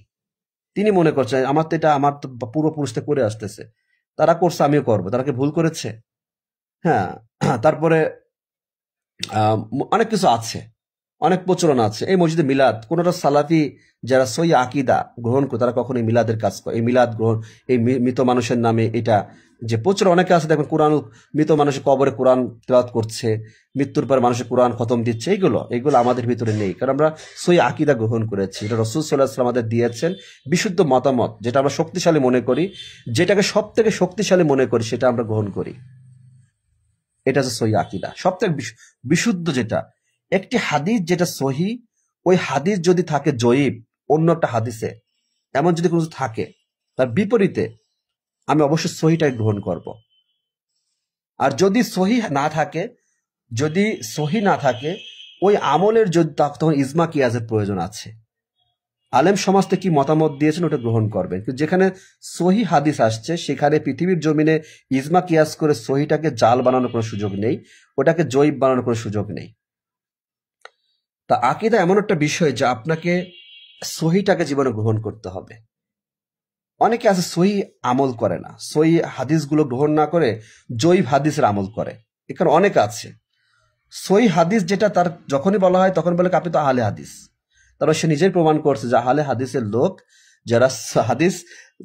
তিনি মনে করছেন আমার তো পূর্বপুরুষরা করে আসতেছে, তারা করছে আমিও করবো, তারা কি ভুল করেছে? হ্যাঁ। তারপরে অনেক কিছু আছে, অনেক প্রচলন আছে। এই মসজিদে মিলাদ, কোনটা সালাফি যারা সহি আকীদা গ্রহণ করে তারা কখনো মিলাদের কাজ করে, এই মিলাদ গ্রহণ, এই মৃত মানুষের নামে এটা যে প্রচুর অনেকে আছে, দেখবেন কোরআন, মৃত মানুষের কবরে কোরআন তেলাওয়াত করছে, মৃত্যুর পর মানুষের কোরআন খতম দিচ্ছে, এগুলো আমাদের ভিতরে নেই, কারণ আমরা সহি আকীদা গ্রহণ করেছি। এটা রাসূল সাল্লাল্লাহু আলাইহি ওয়াসাল্লাম আমাদের দিয়েছেন বিশুদ্ধ মতামত, যেটা আমরা শক্তিশালী মনে করি, যেটাকে সব থেকে শক্তিশালী মনে করি সেটা আমরা গ্রহণ করি। এটা হচ্ছে সহি আকীদা, সব থেকে বিশুদ্ধ যেটা। একটি হাদিস যেটা সহি, ওই হাদিস যদি থাকে জয়ীব অন্য একটা হাদিসে, এমন যদি কোনো কিছু থাকে, তার বিপরীতে আমি অবশ্যই সহিটাই গ্রহণ করব। আর যদি সহি না থাকে, যদি সহি না থাকে, ওই আমলের যদি তখন ইজমা কিয়াসের প্রয়োজন আছে। আলেম সমাজ থেকে কি মতামত দিয়েছেন ওটা গ্রহণ করবেন। কিন্তু যেখানে সহি হাদিস আসছে, সেখানে পৃথিবীর জমিনে ইজমা কিয়াস করে সহিটাকে জাল বানানোর কোনো সুযোগ নেই, ওটাকে জয়ীব বানানোর কোনো সুযোগ নেই। তা আকীদা এমন একটা বিষয় যে আপনাকে সহিটাকে জীবনে গ্রহণ করতে হবে। অনেকে আছে সহি আমল করে না, সহি হাদিসগুলো গ্রহণ না করে জয়ীব হাদিসের আমল করে, এখানে অনেক আছে। সহি হাদিস যেটা, তার যখনই বলা হয় তখন বলে আপনি তো আহলে হাদিস। তারা সে নিজেই প্রমাণ করছে যে আহলে হাদিসের লোক যারা হাদিস,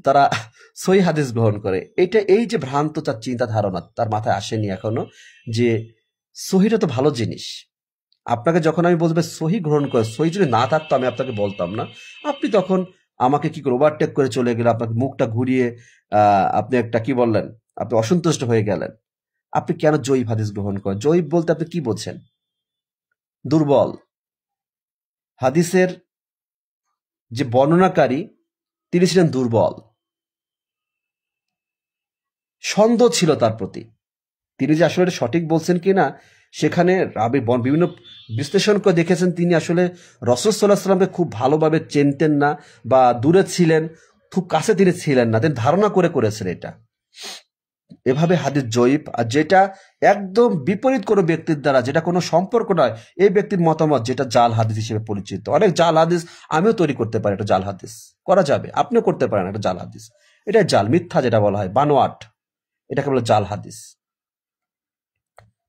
তারা সহি হাদিস গ্রহণ করে। এই যে ভ্রান্ত তার চিন্তা ধারণা তার মাথায় আসেনি এখনো, যে সহিটা তো ভালো জিনিস। আপনাকে যখন আমি বলবো সহি গ্রহণ করে, সহি যদি না থাকতো আমি আপনাকে বলতাম না, আপনি তখন আমাকে কি করে ওভারটেক করে চলে গেলে, আপনাকে মুখটা ঘুরিয়ে আপনি একটা কি বললেন, আপনি অসন্তুষ্ট হয়ে গেলেন। আপনি কেন জয়ীব হাদিস গ্রহণ করেন? জয়ীব বলতে আপনি কি বোঝেন? দুর্বল। হাদিসের যে বর্ণনাকারী তিনি ছিলেন দুর্বল, সন্দেহ ছিল তার প্রতি, তিনি যে আসলে সঠিক বলছেন কিনা সেখানে বিভিন্ন বিশ্লেষণ করে দেখেছেন তিনি আসলে রাসূল সাল্লাল্লাহু আলাইহি ওয়াসাল্লামকে খুব ভালোভাবে চিনতেন না, বা দূরে ছিলেন, খুব কাছে তিনি ছিলেন না, তিনি ধারণা করেছেন এটা। এভাবে হাদিস জয়ীব। আর যেটা একদম বিপরীত কোনো ব্যক্তির দ্বারা, যেটা কোনো সম্পর্ক নয়, এই ব্যক্তির মতামত, যেটা জাল হাদিস হিসেবে পরিচিত। অনেক জাল হাদিস আমিও তৈরি করতে পারি, একটা জাল হাদিস করা যাবে, আপনিও করতে পারেন একটা জাল হাদিস। এটা জাল, মিথ্যা যেটা বলা হয়, বানোয়াট, এটাকে বলে জাল হাদিস।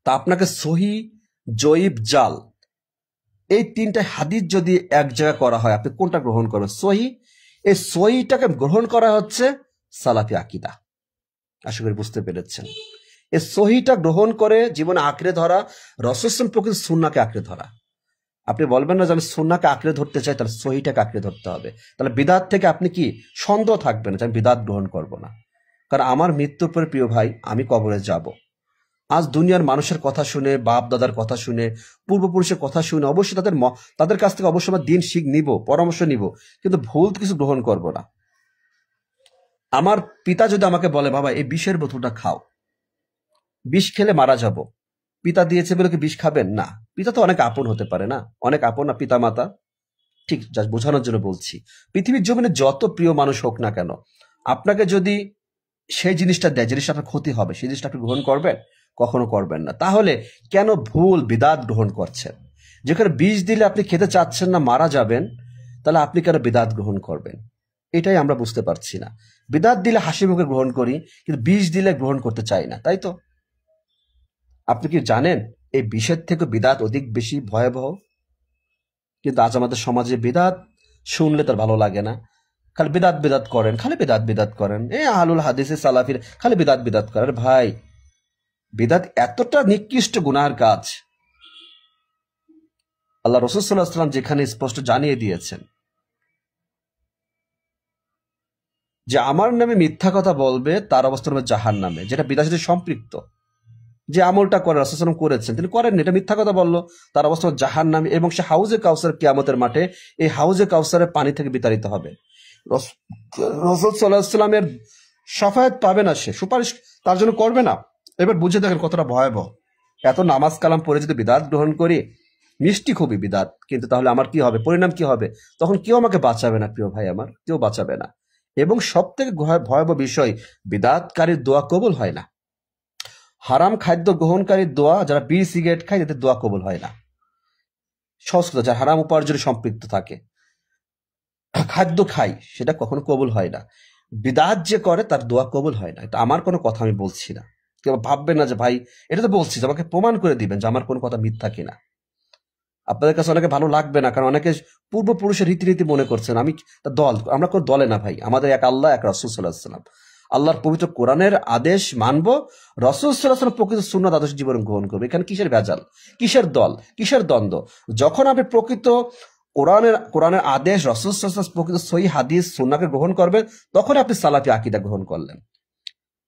তা আপনাকে সহি, জয়ীব, জাল, এই তিনটা হাদিস যদি এক জায়গায় করা হয়, আপনি কোনটা গ্রহণ করবেন? সহি। এই সহিটাকে গ্রহণ করা হচ্ছে সালাফি আকীদা। আশা করি বুঝতে পেরেছেন। এই সহিটা গ্রহণ করে জীবনে আঁকড়ে ধরা, রসুল প্রকৃত সুন্নাকে আঁকড়ে ধরা। আপনি বলবেন না যে আমি সুন্নাকে আঁকড়ে ধরতে চাই, তাহলে সহিটাকে আঁকড়ে ধরতে হবে। তাহলে বিদাত থেকে আপনি কি সন্দেহ থাকবেন যে আমি বিদাত গ্রহণ করব না, কারণ আমার মৃত্যুর পরে প্রিয় ভাই আমি কবরে যাব। আজ দুনিয়ার মানুষের কথা শুনে, বাপ দাদার কথা শুনে, পূর্বপুরুষের কথা শুনে অবশ্যই তাদের কাছ থেকে অবশ্যই আমরা দিন নিব, পরামর্শ নিব, কিন্তু ভুল কিছু গ্রহণ করব না। আমার পিতা যদি আমাকে বলে বাবা এই বিষের বোতলটা খাও, বিষ খেলে মারা যাব, পিতা দিয়েছে বলে কি বিষ খাবেন? না। পিতা তো অনেক আপন হতে পারে না, অনেক আপন না পিতা মাতা। ঠিক জাস্ট বোঝানোর জন্য বলছি, পৃথিবীর জমিনে যত প্রিয় মানুষ হোক না কেন, আপনাকে যদি সেই জিনিসটা দেয়, জিনিসটা আপনার ক্ষতি হবে, সেই জিনিসটা আপনি গ্রহণ করবেন? কখনো করবেন না। তাহলে কেন ভুল বিদাত গ্রহণ করছেন? যেখানে বিষ দিলে আপনি খেতে চাচ্ছেন না, মারা যাবেন, তাহলে আপনি কেন বিদাত গ্রহণ করবেন? এটাই আমরা বুঝতে পারছি না। বিদাত দিলে হাসি মুখে গ্রহণ করি, কিন্তু বিষ দিলে গ্রহণ করতে চাই না, তাই তো? আপনি কি জানেন এই বিষের থেকে বিদাত অধিক বেশি ভয়াবহ? কিন্তু আজ আমাদের সমাজে বিদাত শুনলে তার ভালো লাগে না, খালি বিদাত বিদাত করেন, খালি বিদাত বিদাত করেন, আহলুল হাদিসে সালাফির খালি বিদাত বিদাত করেন। ভাই, বিদাত এতটা নিকৃষ্ট গুনাহের কাজ, আল্লাহ রাসূল সাল্লাল্লাহু আলাইহি ওয়াসাল্লাম যেখানে স্পষ্ট জানিয়ে দিয়েছেন যে আমার নামে মিথ্যা কথা বলবে তার অবস্থা হবে জাহান্নামে, যেটা বিদাতের সাথে সম্পৃক্ত। যে আমলটা করে রাসূল সাল্লাল্লাহু আলাইহি ওয়াসাল্লাম করেছেন, তিনি করেননি, এটা মিথ্যা কথা বললো, তার অবস্থা জাহান্নামে, এবং সে হাউজে কাউসার কিয়ামতের মাঠে এই হাউজে কাউসারের পানি থেকে বিতাড়িত হবে। রাসূল সাল্লাল্লাহু আলাইহি ওয়াসাল্লামের শাফায়াত পাবে না, সে সুপারিশ তার জন্য করবে না। এবার বুঝে দেখেন কতটা ভয়াবহ। এত নামাজ কালাম পড়ে যদি বিদাত গ্রহণ করি, মিষ্টি খুবই বিদাত, কিন্তু তাহলে আমার কি হবে, পরিণাম কি হবে? তখন কেউ আমাকে বাঁচাবে না, প্রিয় ভাই আমার, কেউ বাঁচাবে না। এবং সব থেকে ভয়াবহ বিষয়, বিদাতকারীর দোয়া কবুল হয় না। হারাম খাদ্য গ্রহণকারীর দোয়া, যারা বিড়ি সিগারেট খায়, এদের দোয়া কবুল হয় না। সংস্কৃত যারা হারাম উপার্জনে সম্পৃক্ত থাকে, খাদ্য খাই, সেটা কখনো কবুল হয় না। বিদাত যে করে তার দোয়া কবুল হয় না। এটা আমার কোনো কথা আমি বলছি না, কেউ ভাববেন না যে ভাই এটা তো বলছি, আমাকে প্রমাণ করে দিবেন যে আমার কোনো কথা মিথ্যা কিনা। আপনাদের কাছে অনেকে ভালো লাগবে না, কারণ অনেকে পূর্বপুরুষের রীতিনীতি মনে করছেন আমি দল, আমরা কোনো দলে না ভাই, আমাদের এক আল্লাহ, এক রাসূল সাল্লাল্লাহু আলাইহি ওয়াসাল্লাম। আল্লাহর পবিত্র কোরআনের আদেশ মানবো, রাসূল সাল্লাল্লাহু আলাইহি ওয়াসাল্লাম প্রকৃত সুন্নাত আদর্শ জীবন গ্রহণ করবে। এখানে কিসের ভেজাল, কিসের দল, কিসের দ্বন্দ্ব? যখন আপনি প্রকৃত কোরআনের আদেশ, রাসূল সাল্লাল্লাহু আলাইহি ওয়াসাল্লাম প্রকৃত সহিহ হাদিস সুন্নাহকে গ্রহণ করবেন, তখন আপনি সালাফি আকীদা গ্রহণ করলেন।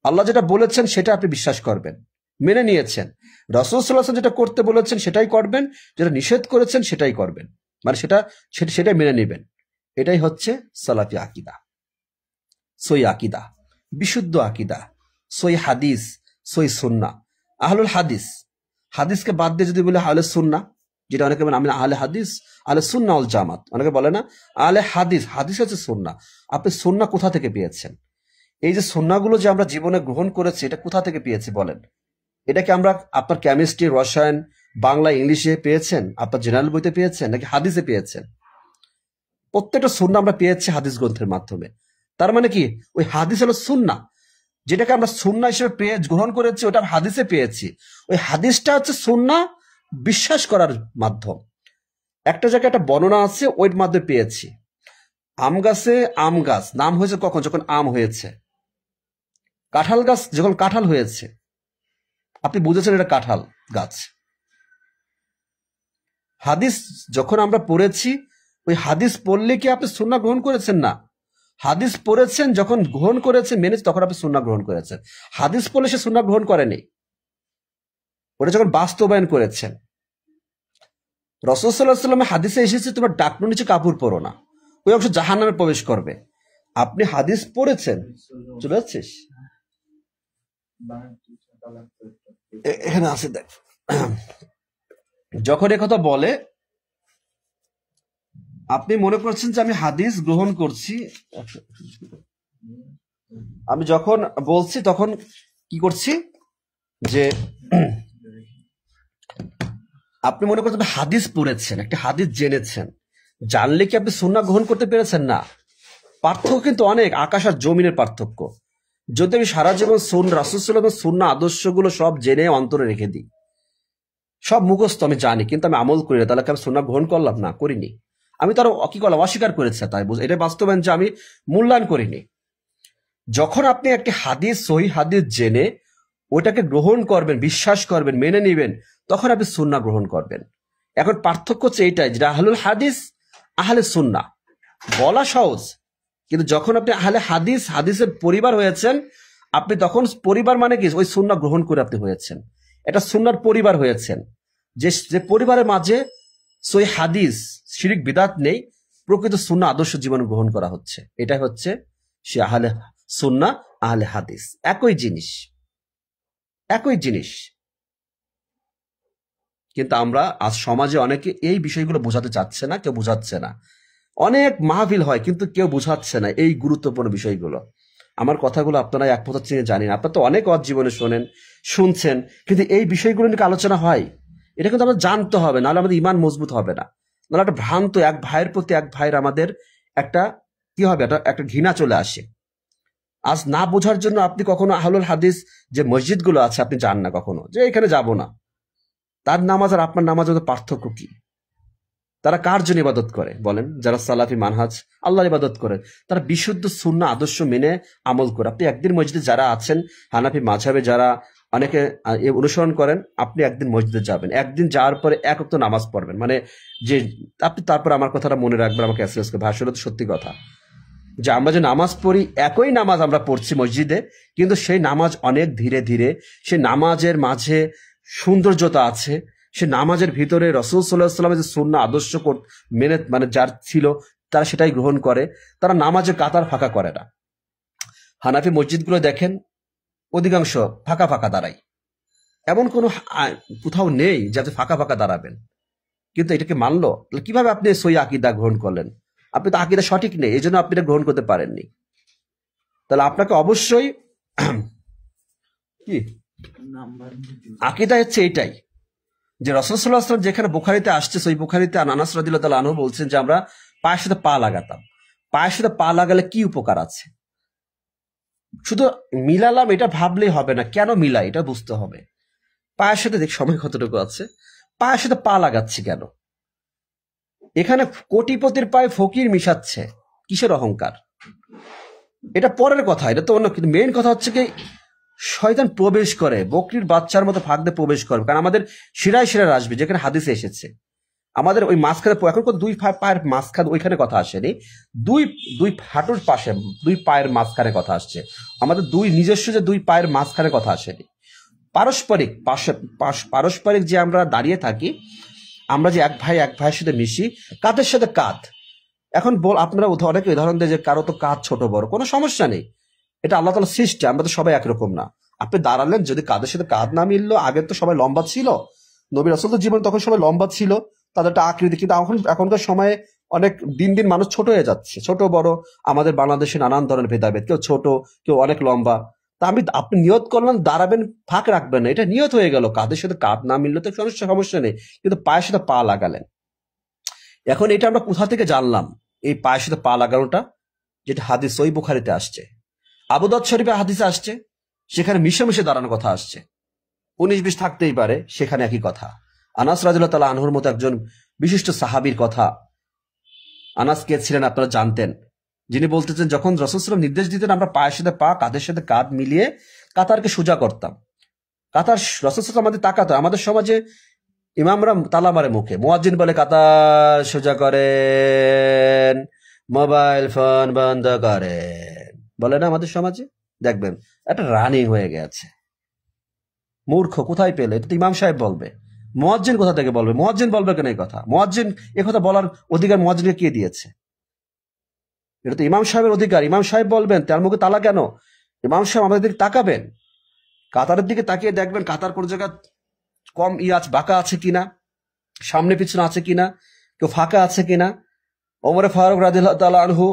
আল্লাহ যেটা বলেছেন সেটা আপনি বিশ্বাস করবেন, মেনে নিয়েছেন। রাসূল সাল্লাল্লাহু আলাইহি ওয়াসাল্লাম যেটা করতে বলেছেন সেটাই করবেন, যেটা নিষেধ করেছেন সেটাই করবেন, মানে সেটাই মেনে নেবেন। এটাই হচ্ছে সালাফি আকীদা, সহিহ আকীদা, বিশুদ্ধ আকীদা, সহিহ হাদিস, সহিহ সুন্নাহ। আহলুল হাদিস, হাদিসকে বাদ দিয়ে যদি বলে আহলে সুন্নাহ, যেটা অনেকে বলেন আমি আহলে হাদিস, আহলে সুন্নাহ ওয়াল জামাত, অনেকে বলে না আহলে হাদিস। হাদিস হচ্ছে সুন্নাহ। আপনি সুন্নাহ কোথা থেকে পেয়েছেন? এই যে সুন্নাহগুলো যে আমরা জীবনে গ্রহণ করেছি, এটা কোথা থেকে পেয়েছি বলেন? এটা কি আমরা আপনার কেমিস্ট্রি, রসায়ন, বাংলা, ইংলিশে পেয়েছেন, আপনার জেনারেল বইতে পেয়েছেন, নাকি হাদিসে পেয়েছেন? প্রত্যেকটা সুন্নাহ আমরা পেয়েছি হাদিস গ্রন্থের মাধ্যমে। তার মানে কি, ওই হাদিস হলো সুন্নাহ, যেটাকে আমরা সুন্নাহ হিসেবে গ্রহণ করেছি, ওটা হাদিসে পেয়েছি। ওই হাদিসটা হচ্ছে সুন্নাহ বিশ্বাস করার মাধ্যম। একটা জায়গায় একটা বর্ণনা আছে, ওইর মাধ্যমে পেয়েছি। আম গাছে আম গাছ নাম হয়েছে কখন? যখন আম হয়েছে। কাঁঠাল গাছ যখন কাঁঠাল হয়েছে, আপনি বুঝেছেন এটা কাঁঠাল গাছ। হাদিস যখন আমরা পড়েছি, ওই হাদিস পড়লে কি আপনি সুন্নাহ গ্রহণ করেছেন? না। হাদিস পড়েছেন, যখন গ্রহণ করেছেন, মেনেছেন, তখন আপনি সুন্নাহ গ্রহণ করেছেন। হাদিস পড়লে সে সুন্নাহ গ্রহণ করেনি, ওটা যখন বাস্তবায়ন করেছেন। রাসূল সাল্লাল্লাহু আলাইহি ওয়াসাল্লাম হাদিসে এসেছে তোমার ডাকনু নিচে কাপড় পরো না, ওই অংশ জাহান্নামে প্রবেশ করবে। আপনি হাদিস পড়েছেন, চলে যাচ্ছিস এখানে আছে দেখ। যখন একথা বলে, আপনি মনে করছেন যে আমি হাদিস গ্রহণ করছি, আমি যখন বলছি তখন কি করছি, যে আপনি মনে করছেন হাদিস পড়েছেন, একটা হাদিস জেনেছেন, জানলে কি আপনি সুন্নাহ গ্রহণ করতে পেরেছেন? না। পার্থক্য কিন্তু অনেক, আকাশ আর জমিনের পার্থক্য। যদি আমি সারা জীবন রাসূল সাল্লাল্লাহু আলাইহি ওয়াসাল্লামের সুন্নাহ আদর্শগুলো সব জেনে অন্তরে রেখে দিই, সব মুখস্থ আমি জানি, কিন্তু আমি আমল করি না, তাহলে কি আমি সুন্নাহ গ্রহণ করলাম? না, করিনি। আমি তার কি করলাম? অস্বীকার করেছে, তাই বুঝ, এটা বাস্তবায়ন যে আমি মূল্যায়ন করিনি। যখন আপনি একটি হাদিস, সহি হাদিস জেনে ওটাকে গ্রহণ করবেন, বিশ্বাস করবেন, মেনে নিবেন, তখন আপনি সুন্নাহ গ্রহণ করবেন। এখন পার্থক্য হচ্ছে এইটাই, যে আহলুল হাদিস, আহলে সুন্নাহ বলা সহজ, কিন্তু যখন আপনি আহলে হাদিস, হাদিসের পরিবার হয়েছেন, আপনি তখন পরিবার মানে কি, ওই সুন্নাহ গ্রহণ করে আপনি হয়েছেন, এটা সুন্নাহর পরিবার হয়েছেন, যে পরিবারের মাঝে সহি হাদিস, শিরিক বিদাত নেই, প্রকৃত সুন্নাহ আদর্শ জীবন গ্রহণ করা হচ্ছে, এটাই হচ্ছে সে আহলে সুন্নাহ, আহলে হাদিস। একই জিনিস, একই জিনিস। কিন্তু আমরা আজ সমাজে অনেকে এই বিষয়গুলো বোঝাতে চাচ্ছে না, কেউ বোঝাচ্ছে না। অনেক মাহফিল হয় কিন্তু কেউ বোঝাচ্ছে না এই গুরুত্বপূর্ণ বিষয়গুলো। আমার কথাগুলো আপনারা এক কথা চিনে জানেন, আপনারা তো অনেক জীবনে শোনেন, শুনছেন, কিন্তু এই বিষয়গুলো নিয়ে আলোচনা হয়, এটা কিন্তু আমাদের জানতে হবে, নাহলে আমাদের ইমান মজবুত হবে না। নাহলে একটা ভ্রান্ত, এক ভাইয়ের প্রতি এক ভাইয়ের আমাদের একটা কি হবে, একটা ঘৃণা চলে আসে। আজ না বোঝার জন্য আপনি কখনো আহলুল হাদিস যে মসজিদগুলো আছে আপনি যান না কখনো, যে এখানে যাব না। তার নামাজ আর আপনার নামাজের মধ্যে পার্থক্য কি? তারা কার জন্য ইবাদত করে বলেন? যারা সালাফি মানহাজ আল্লাহর ইবাদত করে, তারা বিশুদ্ধ সুন্নাহ আদর্শ মেনে আমল করে। আপনি একদিন মসজিদে যারা আছেন, হানাফি মাযহাবে যারা অনেকে অনুসরণ করেন, আপনি একদিন মসজিদে যাবেন, একদিন যাওয়ার পরে এক ওয়াক্ত নামাজ পড়বেন, মানে যে আপনি তারপর আমার কথাটা মনে রাখবেন, আমাকে এসএমএস করে, ভাই আসলে তো সত্যি কথা, যে আমরা যে নামাজ পড়ি, একই নামাজ আমরা পড়ছি মসজিদে, কিন্তু সেই নামাজ অনেক ধীরে ধীরে, সেই নামাজের মাঝে সৌন্দর্যতা আছে, সে নামাজের ভিতরে রাসূল সাল্লাল্লাহু আলাইহি ওয়াসাল্লামের যে সুন্নাহ আদর্শ মেনে, মানে যার ছিল, তারা সেটাই গ্রহণ করে, তারা নামাজে কাতার ফাঁকা করে না। হানাফি মসজিদগুলো দেখেন অধিকাংশ ফাঁকা ফাঁকা দাঁড়ায়, এমন কোনো কোথাও নেই যাতে ফাঁকা ফাঁকা দাঁড়াবেন, কিন্তু এটাকে মানলো। কিভাবে আপনি সহি আকীদা গ্রহণ করলেন? আপনি তো আকীদা সঠিক নেই, এই জন্য আপনি এটা গ্রহণ করতে পারেননি। তাহলে আপনাকে অবশ্যই কি আকীদা হচ্ছে এইটাই, যে রাসূল সাল্লাল্লাহু আলাইহি ওয়াসাল্লাম যেখানে বুখারীতে আসছে, সহিহ বুখারীতে আনাস রাদিয়াল্লাহু তাআলা আনহু বলছেন যে আমরা পায়ের সাথে পা লাগাতাম। পায়ের সাথে পা লাগালে কি উপকার আছে? শুধু মিলালাম এটা ভাবলেই হবে না, কেন মিলাই এটা বুঝতে হবে। পায়ের সাথে দেখ সময় কতটুকু আছে, পায়ের সাথে পা লাগাচ্ছি কেন? এখানে কোটিপতির পায়ে ফকির মিশাচ্ছে, কিসের অহংকার? এটা পরের কথা, এটা তো অন্য, কিন্তু মেইন কথা হচ্ছে কি, শয়তান প্রবেশ করে, বকরির বাচ্চার মতো ফাঁক দিয়ে প্রবেশ করবে, কারণ আমাদের শিরায় শিরায় আসবে, যেখানে হাদিসে এসেছে। আমাদের ওই মাঝখানে, এখন তো দুই পায়ের মাঝখানে, ওইখানে কথা আসেনি, দুই দুই হাঁটুর পাশে, দুই পায়ের মাঝখানে কথা আসছে। আমাদের দুই নিজস্ব যে দুই পায়ের মাঝখানে কথা আসেনি, পারস্পরিক পারস্পরিক যে আমরা দাঁড়িয়ে থাকি, আমরা যে এক ভাই এক ভাইয়ের সাথে মিশি, কাঁধের সাথে কাঁধ। এখন আপনারা অনেকে উদাহরণ দেয় যে কারো তো কাঁধ ছোট বড়, কোনো সমস্যা নেই, এটা আল্লাহ তাআলার সৃষ্টি, আমরা তো সবাই একরকম না। আপনি দাঁড়ালেন, যদি কাঁধের সাথে কাঁধ না মিললো, আগে তো সবাই লম্বা ছিল, নবী রাসূলের জীবন তখন সবাই লম্বা ছিল, তাদের একটা আকৃতি, কিন্তু এখনকার সময়ে অনেক দিন দিন মানুষ ছোট হয়ে যাচ্ছে, ছোট বড়, আমাদের বাংলাদেশে নানান ধরনের ভেদাভেদ, কেউ ছোট, কেউ অনেক লম্বা। তা আপনি নিয়ত করলেন দাঁড়াবেন, ফাঁক রাখবেন না, এটা নিয়ত হয়ে গেল, কাঁধের সাথে কাঁধ না মিললে তো সমস্যা নেই, কিন্তু পায়ের সাথে পা লাগালেন। এখন এটা আমরা কোথা থেকে জানলাম, এই পায়ের সাথে পা লাগানোটা? যেটা হাদিস সহিহ বুখারীতে আসছে, আবু দাউদ শরীফে হাদিসে আসছে, সেখানে মিশে মিশে দাঁড়ানোর কথা আসছে। 19-20 থাকতেই পারে, সেখানে একই কথা। আনাস রাদিয়াল্লাহু তাআলা আনহুর মতো একজন বিশিষ্ট সাহাবীর কথা। আনাস কে ছিলেন আপনারা জানতেন, যিনি বলতেছেন যখন রাসূল সাল্লাল্লাহু আলাইহি ওয়াসাল্লাম নির্দেশ দিতেন আমরা পায়ের সাথে পা, কাঁধের সাথে কাঁধ মিলিয়ে কাতারকে সোজা করতাম। কাতার রাসূল সাল্লাল্লাহু আলাইহি ওয়াসাল্লাম আমাদের তাকাতো। আমাদের সমাজে ইমামরা তালা মারে মুখে, মুয়াজ্জিন বলে কাতার সোজা করেন, মোবাইল ফোন বন্ধ করেন, বলে না আমাদের সমাজে? দেখবেন একটা রানিং হয়ে গেছে। মূর্খ, কোথায় পেলে? এটা তো ইমাম সাহেব বলবে, মুয়াজ্জিন কোথা থেকে বলবে? মুয়াজ্জিন বলবে কেন এই কথা? মুয়াজ্জিন এ কথা বলার অধিকার মুয়াজ্জিনকে কে দিয়েছে? এটা তো ইমাম সাহেবের অধিকার, ইমাম সাহেব বলবেন, তার মুখে তালা কেন? ইমাম সাহেব আমাদের দিকে তাকাবেন, কাতারের দিকে তাকিয়ে দেখবেন কাতার কোন জায়গা কম বাঁকা আছে কিনা, সামনে পিছনে আছে কিনা, কেউ ফাঁকা আছে কিনা। ওমরে ফারুক রাদিয়াল্লাহু তাআলা আনহু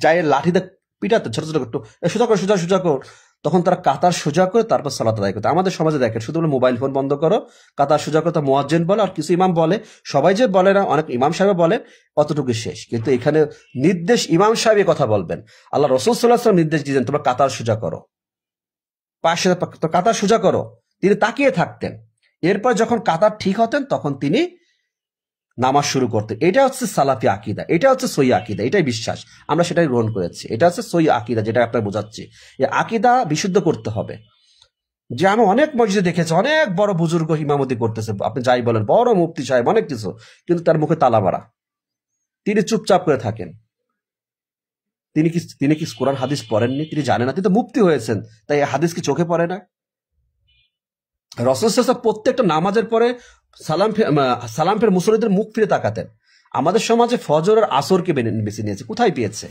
যায় লাঠিতে পিটাতে, ছোট ছোট একটু সোজা কর সোজা সোজা কর, তখন তারা কাতার সোজা করে তারপর সালাত আদায় করতে। আমাদের সমাজে দেখেন শুধু মোবাইল ফোন বন্ধ করো, কাতার সোজা করতে মুয়াজ্জিন বলে, আর কিছু ইমাম বলে, সবাই যে বলে না, অনেক ইমাম সাহেব বলে, অতটুকু শেষ। কিন্তু এখানে নির্দেশ ইমাম সাহেব কথা বলবেন, আল্লাহ রাসূল সাল্লাল্লাহু আলাইহি ওয়াসাল্লাম নির্দেশ দিয়েছেন তোমরা কাতার সোজা করো, পাশে কাতার সোজা করো। তিনি তাকিয়ে থাকতেন, এরপর যখন কাতার ঠিক হতেন তখন তিনি নামাজ শুরু করতে। এটা হচ্ছে সালাফি আকিদা, এটা হচ্ছে সহি আকিদা, এটাই বিশ্বাস, আমরা সেটাই গ্রহণ করেছি। এটা হচ্ছে সহি আকিদা, যেটা আপনার বোঝাচ্ছি। এই আকিদা বিশুদ্ধ করতে হবে। যে আমি অনেক মসজিদে দেখেছি, অনেক বড় বুজুর্গ ইমামতি করতেছে, আপনি যাই বলেন, বড় মুফতি সাহেব, অনেক কিছু, কিন্তু তার মুখে তালা মারা, তিনি চুপচাপ করে থাকেন। তিনি কি কোরআন হাদিস পড়েননি? তিনি জানেন না? তিনি তো মুফতি হয়েছেন, তাই হাদিস কি চোখে পড়ে না? রাসূল সাল্লাল্লাহু আলাইহি ওয়াসাল্লাম প্রত্যেকটা নামাজের পরে সালাম ফের মুসল্লিদের মুখ ফিরে তাকাতেন। আমাদের সমাজে ফজর আর আসরকে বেছে নিয়েছে, কোথায় পেয়েছে?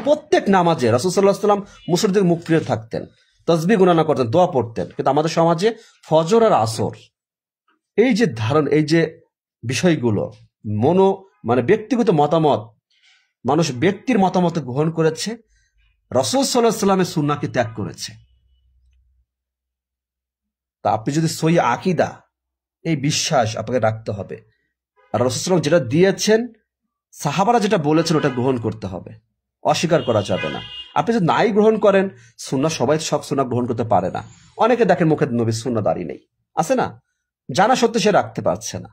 প্রত্যেক নামাজে রাসূল সাল্লাল্লাহু আলাইহি ওয়াসাল্লাম মুসল্লিদের মুখ ফিরে থাকতেন, তাসবিহ গুনানা করতেন, দোয়া পড়তেন। কিন্তু আমাদের সমাজে ফজর আর আসর, এই যে ধারণ, এই যে বিষয়গুলো, মানে ব্যক্তিগত মতামত, মানুষ ব্যক্তির মতামত গ্রহণ করেছে, রাসূল সাল্লাল্লাহু আলাইহি ওয়াসাল্লামের সুন্নাহকে ত্যাগ করেছে। তা আপনি যদি সহি আকিদা, এই বিশ্বাস আপনাকে রাখতে হবে, আর রাসূল সাল্লাল্লাহু আলাইহি ওয়াসাল্লাম যেটা দিয়েছেন, সাহাবারা যেটা বলেছেন, ওটা গ্রহণ করতে হবে, অস্বীকার করা যাবে না। আপনি যদি নাই গ্রহণ করেন, সুন্নাহ, সবাই সব সুন্নাহ গ্রহণ করতে পারে না। অনেকে দেখেন মুখে নবীর সুন্নাহ দাঁড়িয়ে নেই, আছে না, জানা সত্ত্বেও সে রাখতে পারছে না।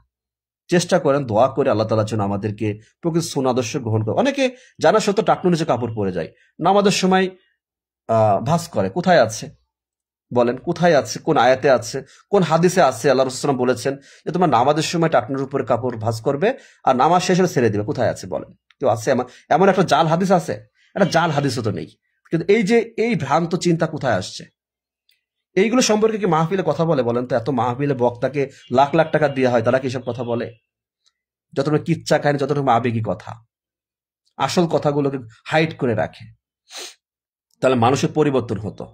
চেষ্টা করেন, দোয়া করে আল্লাহ তাআলার জন্য আমাদেরকে প্রকৃত সুন্নাহ আদর্শ গ্রহণ করে। অনেকে জানা সত্ত্বেও টাকনুর নিচে কাপড় পরে যায়, নামাজের সময় ভাস করে, কোথায় আছে বলেন? কোথায় আছে? কোন আয়াতে আছে? কোন হাদিসে আছে আল্লাহ রাসূল সাল্লাল্লাহু আলাইহি ওয়াসাল্লাম বলেছেন যে তোমার নামাজের সময় টাকনুর উপরে কাপড় ভাঁজ করবে আর নামাজ শেষে ছেড়ে দিবে? কোথায় আছে বলেন? কেউ আছে? এমন একটা জাল হাদিস আছে? একটা জাল হাদিসও তো নেই। কিন্তু এই যে এই ভ্রান্ত চিন্তা কোথায় আসছে? এইগুলো সম্পর্কে কি মাহফিলে কথা বলে বলেন তো? এত মাহফিলে বক্তাকে লাখ লাখ টাকা দেওয়া হয়, তারা কি সব কথা বলে? যতটুকু কিচ্ছা কাহিনী, যতটুকু আবেগী কথা, আসল কথাগুলোকে হাইড করে রাখে। তাহলে মানুষের পরিবর্তন হতো।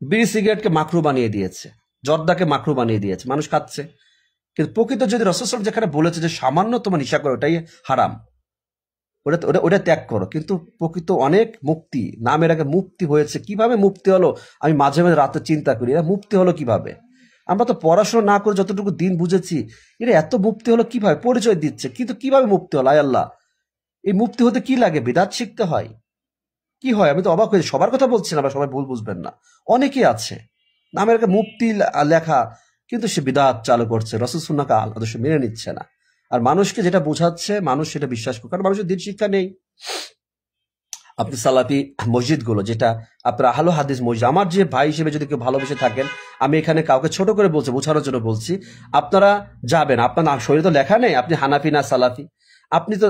বিড়ি সিগারেটকে মাকরু বানিয়ে দিয়েছে, জর্দাকে মাকরু বানিয়ে দিয়েছে, মানুষ খাচ্ছে। কিন্তু প্রকৃত যদি রাসূল সাল্লাল্লাহু আলাইহি ওয়াসাল্লাম যেখানে বলেছে যে সামান্য তোমার নেশা করো, ওটাই হারাম, ওটা ত্যাগ করো। কিন্তু প্রকৃত অনেক মুক্তি, নামের আগে মুক্তি হয়েছে, কিভাবে মুক্তি হলো আমি মাঝে মাঝে রাতে চিন্তা করি, এরা মুক্তি হলো কিভাবে? আমরা তো পড়াশোনা না করে যতটুকু দিন বুঝেছি, এরা এত মুক্তি হলো কিভাবে? পরিচয় দিচ্ছে, কিন্তু কিভাবে মুক্তি হলো? আয় আল্লাহ, এই মুক্তি হতে কি লাগে? বিদআত শিখতে হয়? কি হয়? আমি তো অবাক হয়েছি। সবার কথা বলছি না, সবাই ভুল বুঝবেন না, অনেকেই আছে নামের আগে মুফতি লেখা, কিন্তু সে বিদআত চালু করছে, রাসূল সুন্নাহকে আদর্শ মেনে নিচ্ছে না। আর মানুষকে যেটা বোঝাচ্ছে, মানুষ সেটা বিশ্বাস করে, কারণ মানুষের দিন শিক্ষা নেই। আপনি সালাফি মসজিদগুলো, যেটা আপনার আহলে হাদিস মসজিদ, আমার যে ভাই হিসেবে যদি কেউ ভালোবেসে থাকেন, আমি এখানে কাউকে ছোট করে বলছি, বোঝানোর জন্য বলছি, আপনারা যাবেন, আপনার শরীরে তো লেখা নেই আপনি হানাফি না সালাফি,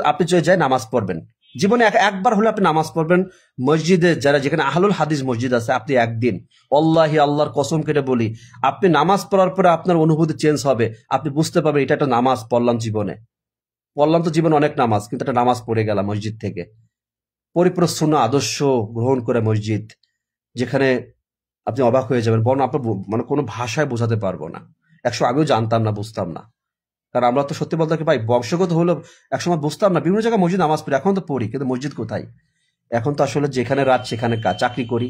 আপনি চলে যায় নামাজ পড়বেন, জীবনে একবার হলে আপনি নামাজ পড়বেন মসজিদে, যেখানে আহলুল হাদিস মসজিদ আছে, আপনি একদিন, আল্লাহি, আল্লাহর কসম কেটে বলি, আপনি নামাজ পড়ার পরে আপনার অনুভূতি চেঞ্জ হবে, আপনি বুঝতে পারবেন এটা একটা নামাজ পড়লাম জীবনে। পড়লাম তো জীবনে অনেক নামাজ, কিন্তু একটা নামাজ পড়ে গেলাম মসজিদ থেকে, পরিপূর্ণ সুন্নাহ আদর্শ গ্রহণ করে মসজিদ, যেখানে আপনি অবাক হয়ে যাবেন, বরং আপনার মানে কোনো ভাষায় বোঝাতে পারবো না। আগেও জানতাম না, বুঝতাম না, কারণ আমরা তো সত্যি বলতে ভাই বংশগত হলো, একসময় বুঝতাম না, বিভিন্ন জায়গায় মসজিদ নামাজ পড়ি, এখন তো পড়ি, কিন্তু মসজিদ কোথায়? এখন তো আসলে যেখানে রাত সেখানে কাজ, চাকরি করি,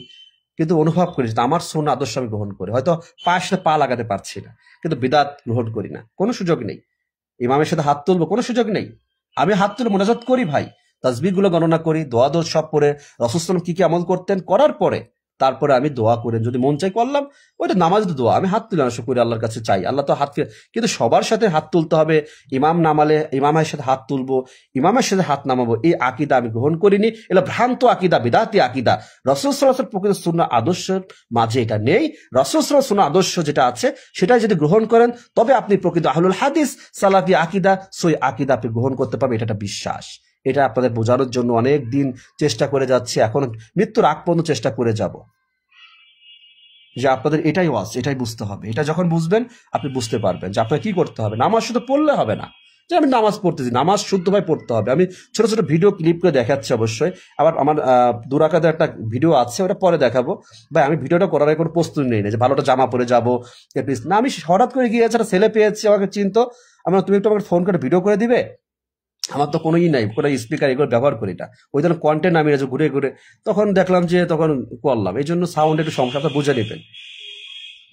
কিন্তু অনুভব করি যে আমার সুন্নাহ আদর্শ আমি গ্রহণ করি, হয়তো পায়ের সাথে পা লাগাতে পারছি না, কিন্তু বিদআত গ্রহণ করি না, কোনো সুযোগ নেই। ইমামের সাথে হাত তুলবো, কোনো সুযোগ নেই। আমি হাত তুলে মোনাজাত করি ভাই, তাসবিহ গুলো গণনা করি, দোয়া দোষ সব পড়ে, রাসূল সাল্লাল্লাহু আলাইহি ওয়াসাল্লাম কি কি আমল করতেন, করার পরে তারপরে আমি দোয়া করে, যদি মন চাই করলাম, ওইটা নামাজ তো দোয়া, আমি হাত তুলে না শুকর আল্লাহর কাছে চাই, আল্লাহ তো হাত, কিন্তু সবার সাথে হাত তুলতে হবে, ইমাম নামালে ইমামের সাথে হাত তুলবো, ইমামের সাথে হাত নামাবো, এই আকীদা আমি গ্রহণ করিনি। এটা ভ্রান্ত আকীদা, বিদআতি আকীদা। রাসূল সাল্লাল্লাহু আলাইহি ওয়াসাল্লাম প্রকৃত সুন্নাহ আদর্শের মাঝে এটা নেই। রাসূল সাল্লাল্লাহু আলাইহি ওয়াসাল্লাম সুন্নাহ আদর্শ যেটা আছে, সেটাই যদি গ্রহণ করেন, তবে আপনি প্রকৃত আহলুল হাদিস, সালাফি আকীদা, সহি আকীদা আপনি গ্রহণ করতে পারবেন। এটা একটা বিশ্বাস। এটা আপনাদের বোঝানোর জন্য অনেক দিন চেষ্টা করে যাচ্ছি, এখন মৃত্যুর আগ পর্যন্ত চেষ্টা করে যাব, যে আপনাদের এটাই এটাই বুঝতে হবে। এটা যখন বুঝবেন, আপনি বুঝতে পারবেন যে আপনার কি করতে হবে। নামাজ শুধু পড়লে হবে না, যে আমি নামাজ পড়তেছি, নামাজ শুদ্ধভাবে পড়তে হবে। আমি ছোট ছোট ভিডিও ক্লিপ করে দেখাচ্ছি অবশ্যই, আবার আমার দুরাকাতের একটা ভিডিও আছে, ওটা পরে দেখাবো। ভাই আমি ভিডিওটা করার কোনো প্রস্তুতি নেই না, যে ভালোটা জামা পরে যাবো না, আমি হঠাৎ করে গিয়ে একটা ছেলে পেয়েছি, আমাকে চিনতো, আমরা, তুমি একটু আমাকে ফোন করে ভিডিও করে দিবে, আমার তো কোনো নাই, কোনো স্পিকার এগুলো ব্যবহার করি না, ওই জন্য কন্টেন্ট আমি ঘুরে ঘুরে, তখন দেখলাম যে তখন করলাম, এই জন্য সাউন্ড একটু সমস্যা, আপনার বুঝে নেবেন।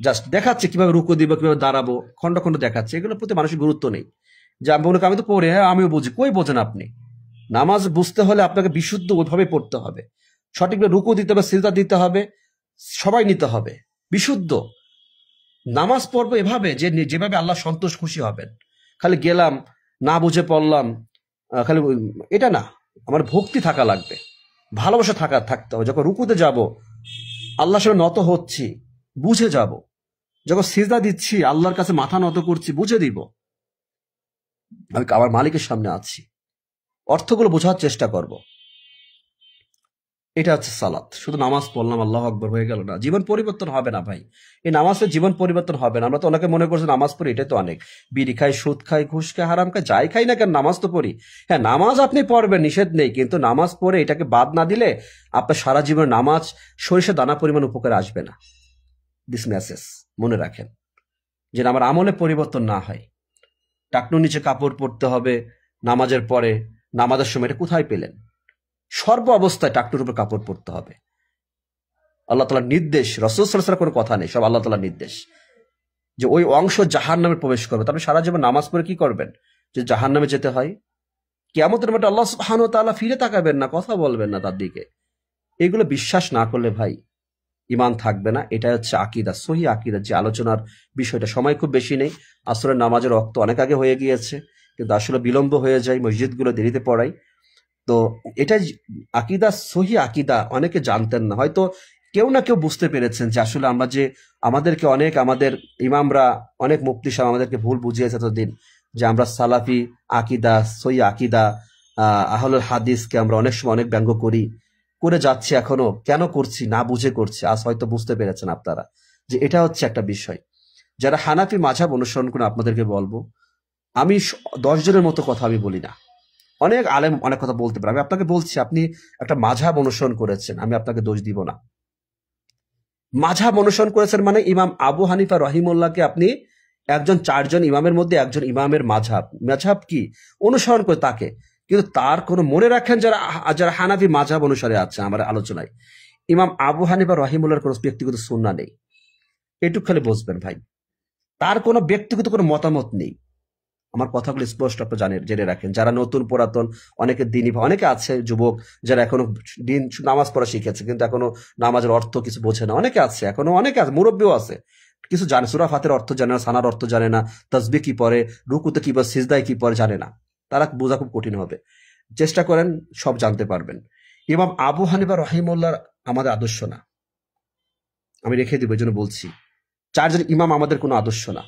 জাস্ট দেখাচ্ছে কিভাবে রুকু দিব, কিভাবে দাঁড়াবো, খন্ড খন্ড দেখাচ্ছে, এগুলোর প্রতি মানুষের গুরুত্ব নেই। যে আমি বলি আমি তো পড়ি, হ্যাঁ আমিও বুঝি, কই বোঝেন আপনি? নামাজ বুঝতে হলে আপনাকে বিশুদ্ধ ওইভাবে পড়তে হবে, সঠিকভাবে রুকু দিতে হবে, সিজদা দিতে হবে, সবাই নিতে হবে বিশুদ্ধ। নামাজ পড়বো এভাবে যে যেভাবে আল্লাহ সন্তোষ খুশি হবেন। খালি গেলাম, না বুঝে পড়লাম, খালি এটা না, আমার ভক্তি থাকা লাগবে, ভালোবাসা থাকতে হবে। যখন রুকুতে যাব আল্লাহর সামনে নত হচ্ছি, বুঝে যাব। যখন সিজদা দিচ্ছি আল্লাহর কাছে মাথা নত করছি, বুঝে দিব আমি আমার মালিকের সামনে আছি। অর্থগুলো বোঝার চেষ্টা করব। এটা হচ্ছে সালাত। শুধু নামাজ পড়লাম আল্লাহ আকবর হয়ে গেল না, জীবন পরিবর্তন হবে না ভাই। এই নামাজের জীবন পরিবর্তন হবে না। আমরা তো অনেকে মনে করছি নামাজ পড়ি, এটাই তো অনেক। বিড়ি খাই, সুদ খাই, ঘুষ খাই, হারাম খাই, যাই খাই না কেন নামাজ তো পড়ি। হ্যাঁ, নামাজ আপনি পড়বেন, নিষেধ নেই, কিন্তু নামাজ পড়ে এটাকে বাদ না দিলে আপনার সারা জীবন নামাজ সরিষা দানা পরিমাণ উপকারে আসবে না। দিস মেসেজ মনে রাখেন, যে আমার আমলে পরিবর্তন না হয়। টাকনুর নিচে কাপড় পরতে হবে নামাজের পরে, নামাজের সময় এটা কোথায় পেলেন? সর্ব অবস্থায় টাকনুর উপর কাপড় পরতে হবে। আল্লাহ তাআলার নির্দেশ, রাসূল সাল্লাল্লাহু আলাইহি ওয়াসাল্লাম কোনো কথা নেই, সব আল্লাহ তাআলার নির্দেশ। যে ওই অংশ জাহান্নামে প্রবেশ করবে, তারপরে সারা জীবন নামাজ পড়ে কি করবেন? যে জাহান্নামে যেতে হয়, কিয়ামতের মাঠে আল্লাহ সুবহানাহু ওয়া তাআলা ফিরে তাকাবেন না, কথা বলবেন না তার দিকে। এগুলো বিশ্বাস না করলে ভাই ঈমান থাকবে না। এটা হচ্ছে আকীদা, সহিহ আকীদা। যে আলোচনার বিষয়টা, সময় খুব বেশি নেই, আসরের নামাজের ওয়াক্ত অনেক আগে হয়ে গিয়েছে, কিন্তু আসলে বিলম্ব হয়ে যায়, মসজিদগুলো দেরিতে পড়াই। তো এটাই আকীদা, সহিহ আকীদা অনেকে জানতেন না, হয়তো কেউ না কেউ বুঝতে পেরেছেন যে আসলে আমরা যে আমাদেরকে অনেক, আমাদের ইমামরা, অনেক মুফতি সাহেব আমাদেরকে ভুল বুঝিয়েছে এতদিন, যে আমরা সালাফি আকীদা, সহিহ আকীদা, আহলুল হাদিসকে আমরা অনেক সময় অনেক ব্যঙ্গ করে যাচ্ছি, এখনো কেন করছি, না বুঝে করছি। আজ হয়তো বুঝতে পেরেছেন আপনারা যে এটা হচ্ছে একটা বিষয়। যারা হানাফি মাযহাব অনুসরণ করে, আপনাদেরকে বলবো, আমি 10 জনের মতো কথা আমি বলি না। অনেক আলেম অনেক কথা বলতে পারে, আমি আপনাকে বলছি আপনি একটা মাযহাব অনুসরণ করেছেন, আমি আপনাকে দোষ দিব না। মাযহাব অনুসরণ করেছেন মানে ইমাম আবু হানিফা রহিমউল্লাহকে আপনি একজন, 4 জন ইমামের মধ্যে একজন ইমামের মাযহাব কি অনুসরণ করে তাকে, কিন্তু তার কোনো, মনে রাখেন যারা হানাফি মাযহাব অনুসারে আছে আমার আলোচনায়, ইমাম আবু হানিফা রহিমউল্লাহর কোনো ব্যক্তিগত সুন্নাহ নেই, এটুক খালি বুঝবেন ভাই। তার কোনো ব্যক্তিগত কোনো মতামত নেই। আমার কথাগুলো স্পষ্ট আপনি জেনে রাখেন। যারা নতুন পুরাতন, অনেকে দিনী, অনেকে আছে যুবক যারা এখনো দিন নামাজ পড়া শিখেছে কিন্তু এখনো নামাজের অর্থ কিছু বোঝে না, অনেকে আছে, এখনো অনেকে আছে, মুরব্বীও আছে, কিছু জানে, সূরা ফাতিহার অর্থ জানে না, সানার অর্থ জানে না, তাসবিহ কি পড়ে, রুকুতে কি পড়ে, সিজদায় কি পড়ে জানে না। তারা বোঝা খুব কঠিন হবে। চেষ্টা করেন সব জানতে পারবেন। ইমাম আবু হানিফা রহিমউল্লাহ আমাদের আদর্শ না, আমি রেখে দিব, এই জন্য বলছি। 4 জন ইমাম আমাদের কোনো আদর্শ না।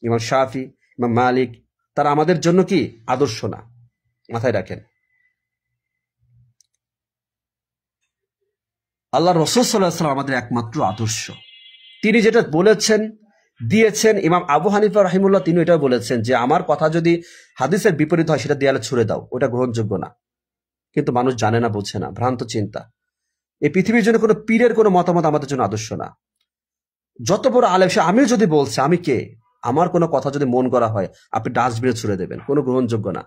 ইমাম শাফি, ইমাম মালিক, তারা আমাদের জন্য কি আদর্শ না, মাথায় রাখেন। আল্লাহ রাসূল সাল্লাল্লাহু আলাইহি ওয়াসাল্লাম আমাদের একমাত্র আদর্শ। তিনি যেটা বলেছেন, দিয়েছেন, ইমাম আবু হানিফা রহিমউল্লাহ তিনি এটাও বলেছেন যে আমার কথা যদি হাদিসের বিপরীত হয় সেটা দেয়ালে ছুড়ে দাও, ওটা গ্রহণযোগ্য না। কিন্তু মানুষ জানে না, বোঝে না, ভ্রান্ত চিন্তা। এই পৃথিবীর জন্য কোনো পীরের কোনো মতামত আমাদের জন্য আদর্শ না। যত বড় আলেম সে, আমিও যদি বলছি, আমি কে, আমার কোনো কথা যদি মন করা হয় আপনি ডাস্টবিনে ছুড়ে দেবেন, কোনো গ্রহণযোগ্য না।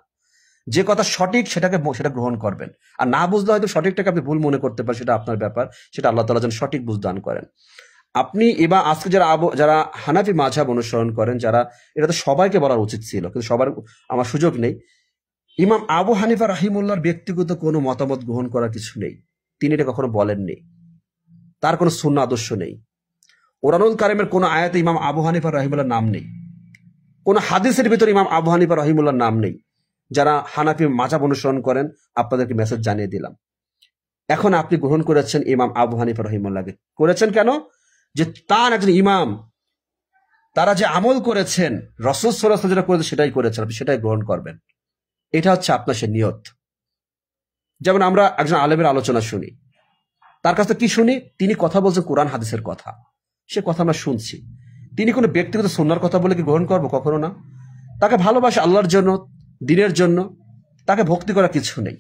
যে কথা সঠিক সেটা গ্রহণ করবেন, আর না বুঝলে হয়তো সঠিকটাকে আপনি ভুল মনে করতে পারেন, সেটা আপনার ব্যাপার, সেটা আল্লাহ তাআলা যেন সঠিক বুঝ দান করেন। আপনি এবার আজকে যারা হানাফি মাযহাব অনুসরণ করেন, যারা, এটা তো সবাইকে বলার উচিত ছিল, কিন্তু সবার আমার সুযোগ নেই। ইমাম আবু হানিফা রহিমউল্লাহর ব্যক্তিগত কোনো মতামত গ্রহণ করার কিছু নেই, তিনি এটা কখনো বলেননি। তার কোনো সুন্নাহ আদর্শ নেই। কোরআনুল কারীমের কোনো আয়াতে ইমাম আবু হানিফা রহিমউল্লাহর নাম নেই, কোন হাদিসের ভিতরে ইমাম আবু হানিফা রহিমউল্লাহর নাম নেই। যারা হানাফি মাযহাব অনুসরণ করেন আপনাদেরকে মেসেজ জানিয়ে দিলাম। এখন আপনি গ্রহণ করেছেন ইমাম আবু হানিফা রহিমউল্লাহকে, করেছেন কেন? যে তার একজন ইমাম, তারা যে আমল করেছেন, রাসূল সাল্লাল্লাহু আলাইহি ওয়াসাল্লাম যেটা করেছেন সেটাই করেছেন, আপনি সেটাই গ্রহণ করবেন। এটা হচ্ছে আপনার সে নিয়ত। যেমন আমরা একজন আলেমের আলোচনা শুনি, তার কাছে কি শুনি? তিনি কথা বলছেন কোরআন হাদিসের কথা, সে কথা আমরা শুনছি। তিনি কোনো ব্যক্তিগত সুন্নাহর কথা বলে কি গ্রহণ করবো? কখনো না। তাকে ভালোবাসে আল্লাহর জন্য, দ্বীনের জন্য, তাকে ভক্তি করার কিছু নেই।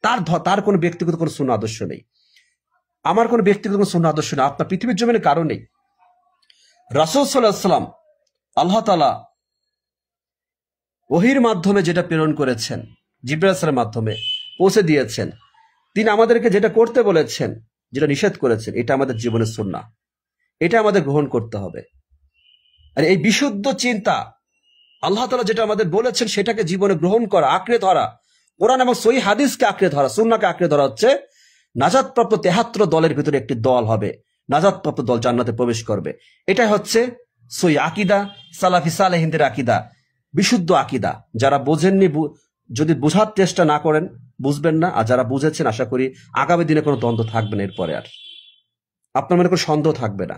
তার কোনো ব্যক্তিগত কোনো সুন্নাহ আদর্শ নেই। আমার কোনো ব্যক্তিগত কোনো সুন্নাহ আদর্শ নেই, আপনার পৃথিবীর জমিনে কারো নেই। রাসূল সাল্লাল্লাহু আলাইহি ওয়াসাল্লাম আল্লাহ তাআলা ওহীর মাধ্যমে যেটা প্রেরণ করেছেন, জিবরাইল আলাইহিস সালামের মাধ্যমে পৌঁছে দিয়েছেন, তিনি আমাদেরকে যেটা করতে বলেছেন, যেটা নিষেধ করেছেন, এটা আমাদের জীবনের সুন্নাহ, এটা আমাদের গ্রহণ করতে হবে। আর এই বিশুদ্ধ চিন্তা, আল্লাহ তাআলা যেটা আমাদের বলেছেন সেটাকে জীবনে গ্রহণ করা, আঁকড়ে ধরা, কোরআন এবং সহিহ হাদিসকে আঁকড়ে ধরা, সুন্নাহকে আঁকড়ে ধরা হচ্ছে নাজাতপ্রাপ্ত 73 দলের ভিতরে একটি দল হবে, নাজাতপ্রাপ্ত দল জান্নাতে প্রবেশ করবে। এটাই হচ্ছে সহিহ আকীদা, সালাফি সালেহিনদের আকীদা। বিশুদ্ধ আকীদা। যারা বোঝেননি, যদি বোঝার চেষ্টা না করেন বুঝবেন না, আর যারা বুঝেছেন আশা করি আগামী দিনে কোনো দ্বন্দ্ব থাকবে না, এরপরে আর আপনার মনে কোনো সন্দেহ থাকবে না।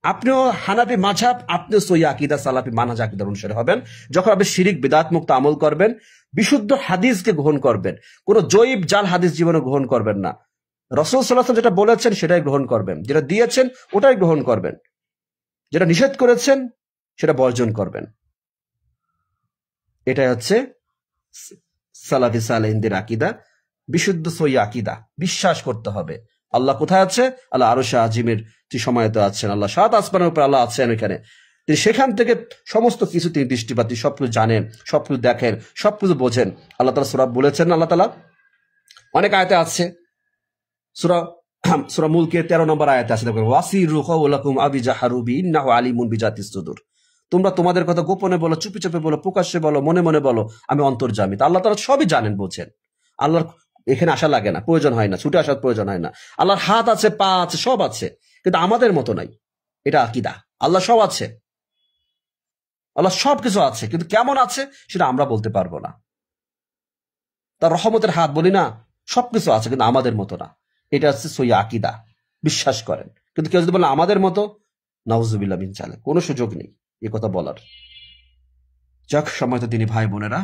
আপনিও হানাফি মাযহাব, আপনিও সহি আকীদা সালাফি মানহাজ আকীদার অনুসারী হবেন। যখন আপনি শিরিক বিদআত মুক্ত আমল করবেন, বিশুদ্ধ হাদিসকে গ্রহণ করবেন, কোনো জয়ীব জাল হাদিস জীবনে গ্রহণ করবেন না। রাসূল সাল্লাল্লাহু আলাইহি ওয়াসাল্লাম যেটা বলেছেন সেটাই গ্রহণ করবেন, যেটা দিয়েছেন ওটাই গ্রহণ করবেন, যেটা নিষেধ করেছেন সেটা বর্জন করবেন। এটাই হচ্ছে সালাফি সালেহিনদের আকীদা, বিশুদ্ধ সহি আকীদা। বিশ্বাস করতে হবে আল্লাহ কোথায় আছে, আল্লাহ আরশে আজিমের সমাহিত আছেন, আল্লাহ সাত আসমানের উপর আল্লাহ আছেন এখানে। তিনি সেখান থেকে সমস্ত কিছু তিনি দৃষ্টিপাতি, সবকিছু জানেন, সবকিছু দেখেন, সবকিছু বোঝেন। আল্লাহ তাআলা সূরা বলেছেন, আল্লাহ তাআলা অনেক আয়াতে আছে, সূরা মুলকে 13 নম্বর আয়াতে আছে, দেখবেন ওয়াসিরু কাওলাকুম আবিজাহারু বি ইন্নাহু আলিমুন বিজাতিস সুদূর। তোমরা তোমাদের কথা গোপনে বলো, চুপি চুপি বলো, প্রকাশ্যে বলো, মনে মনে বলো, আমি অন্তর্যামী। আল্লাহ তাআলা সবই জানেন, বোঝেন। আল্লাহর এখানে আসা লাগে না, প্রয়োজন হয় না, ছুটে আসার প্রয়োজন হয় না। আল্লাহর হাত আছে, পা আছে, সব আছে, কিন্তু আমাদের মতো নাই। এটা আকীদা। আল্লাহ সব আছে, আল্লাহ সবকিছু আছে, কিন্তু কেমন আছে সেটা আমরা বলতে পারবো না। তার রহমতের হাত বলি না, সবকিছু আছে, কিন্তু আমাদের মতো না। এটা হচ্ছে সহি আকীদা, বিশ্বাস করেন। কিন্তু কেউ যদি বলে আমাদের মতো, নাউজুবিল্লাহ মিন জালিক, কোনো সুযোগ নেই এ কথা বলার। যাক, সম্মানিত দিনী ভাই বোনেরা,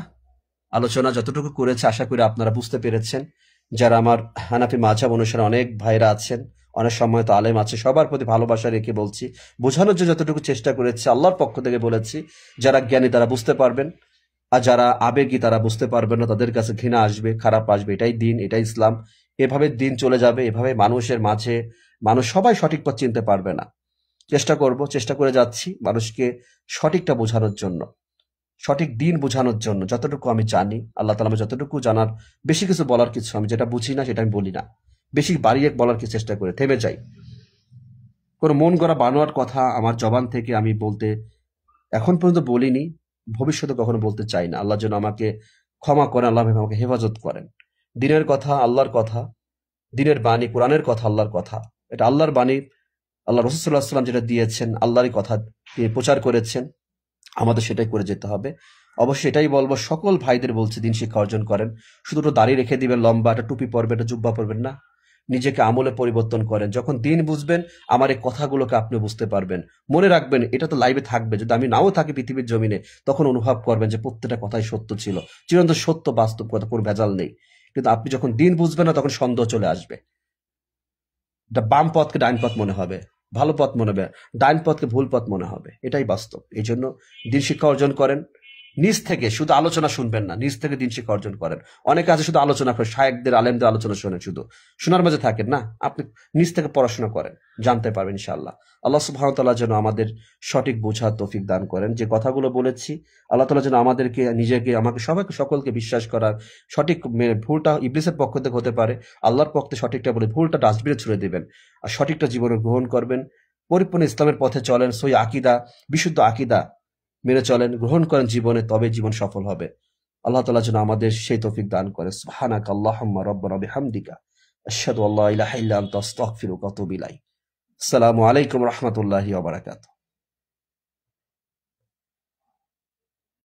আলোচনা যতটুকু করেছে আশা করি আপনারা বুঝতে পেরেছেন। যারা আমার হানাফি মাযহাব অনুসারে অনেক ভাইরা আছেন, অনেক সম্মানিত আলেম আছে, সবার প্রতি ভালোবাসা রেখে বলছি, বোঝানোর জন্য যতটুকু চেষ্টা করেছি আল্লাহর পক্ষ থেকে বলেছি। যারা জ্ঞানী তারা বুঝতে পারবেন, আর যারা আবেগী তারা বুঝতে পারবেন না, তাদের কাছে ঘৃণা আসবে, খারাপ আসবে। এটাই দিন, এটাই ইসলাম। এভাবে দিন চলে যাবে, এভাবে মানুষের মাঝে মানুষ সবাই সঠিক পথ চিনতে পারবে না। চেষ্টা করে যাচ্ছি মানুষকে সঠিকটা বোঝানোর জন্য, সঠিক দিন বোঝানোর জন্য। যতটুকু আমি জানি, আল্লাহ তাআলা আমাকে যতটুকু জানার, বেশি কিছু বলার কিছু, আমি যেটা বুঝি না সেটা আমি বলি না, বেশি বাড়িয়ে বলার কি চেষ্টা করে থেমে যাই। কোনো মন গড়া বানোয়ার কথা আমার জবান থেকে আমি বলতে এখন পর্যন্ত বলিনি, ভবিষ্যতে কখনো বলতে চাই না। আল্লাহ যেন আমাকে ক্ষমা করেন, আল্লাহ আমাকে হেফাজত করেন। দিনের কথা আল্লাহর কথা, দিনের বাণী কোরআনের কথা আল্লাহর কথা, এটা আল্লাহর বাণী। আল্লাহ রাসূল সাল্লাল্লাহু আলাইহি ওয়াসাল্লাম যেটা দিয়েছেন, আল্লাহরই কথা তিনি প্রচার করেছেন, আমাদের সেটাই করে যেতে হবে। অবশ্যই এটাই বলবো, সকল ভাইদের বলছি দিন শিক্ষা অর্জন করেন। শুধু তো দাড়ি রেখে দিবেন, লম্বা একটা টুপি পরবেন, একটা জুব্বা পরবেন না। নিজেকে আমলে পরিবর্তন করেন। যখন দিন বুঝবেন, আমার এই কথাগুলোকে আপনি বুঝতে পারবেন। মনে রাখবেন, এটা তো লাইভে থাকবে, যদি আমি নাও থাকি পৃথিবীর জমিনে, তখন অনুভব করবেন যে প্রত্যেকটা কথাই সত্য ছিল, চিরন্তন সত্য, বাস্তব কথা, কোনো ভেজাল নেই। কিন্তু আপনি যখন দিন বুঝবেন না, তখন সন্দেহ চলে আসবে। বাম পথকে ডাইন পথ মনে হবে, ভালো পথ মনে হবে, ডাইন পথকে ভুল পথ মনে হবে। এটাই বাস্তব। এই জন্য দিন শিক্ষা অর্জন করেন। নিজ থেকে শুধু আলোচনা শুনবেন না, নিজ থেকে দিন শিক্ষা অর্জন করেন। অনেকে আছে শুধু আলোচনা করে, শায়েখদের আলেমদের আলোচনা শোনেন, শুধু শোনার মাঝে থাকেন না। আপনি নিজ থেকে পড়াশোনা করেন, জানতে পারবেন ইনশাআল্লাহ। আল্লাহ সুবহানাহু ওয়া তাআলা যেন আমাদের সঠিক বোঝার তৌফিক দান করেন। যে কথাগুলো বলেছি, আল্লাহ তাআলা যেন আমাদেরকে, নিজেকে, আমাকে, সবাইকে, সকলকে বিশ্বাস করার, সঠিক ভুলটা ইবলিসের পক্ষ থেকে হতে পারে, আল্লাহর পক্ষে সঠিকটা বলে ভুলটা ডাস্টবিনে ছুড়ে দিবেন, আর সঠিকটা জীবনে গ্রহণ করবেন। পরিপূর্ণ ইসলামের পথে চলেন, সহি আকীদা, বিশুদ্ধ আকীদা মেনে চলেন, গ্রহণ করেন জীবনে, তবে জীবন সফল হবে। আল্লাহ তাআলা যেন আমাদের সেই তৌফিক দান করে। সুবহানাকা আল্লাহুম্মা রাব্বানা বিহামদিকা আশহাদু আল্লা ইলাহা ইল্লা আনতা আস্তাগফিরুকা ওয়া আতুবু ইলাইক। আসসালামু আলাইকুম ওয়া রাহমাতুল্লাহি ওয়া বারাকাতুহু।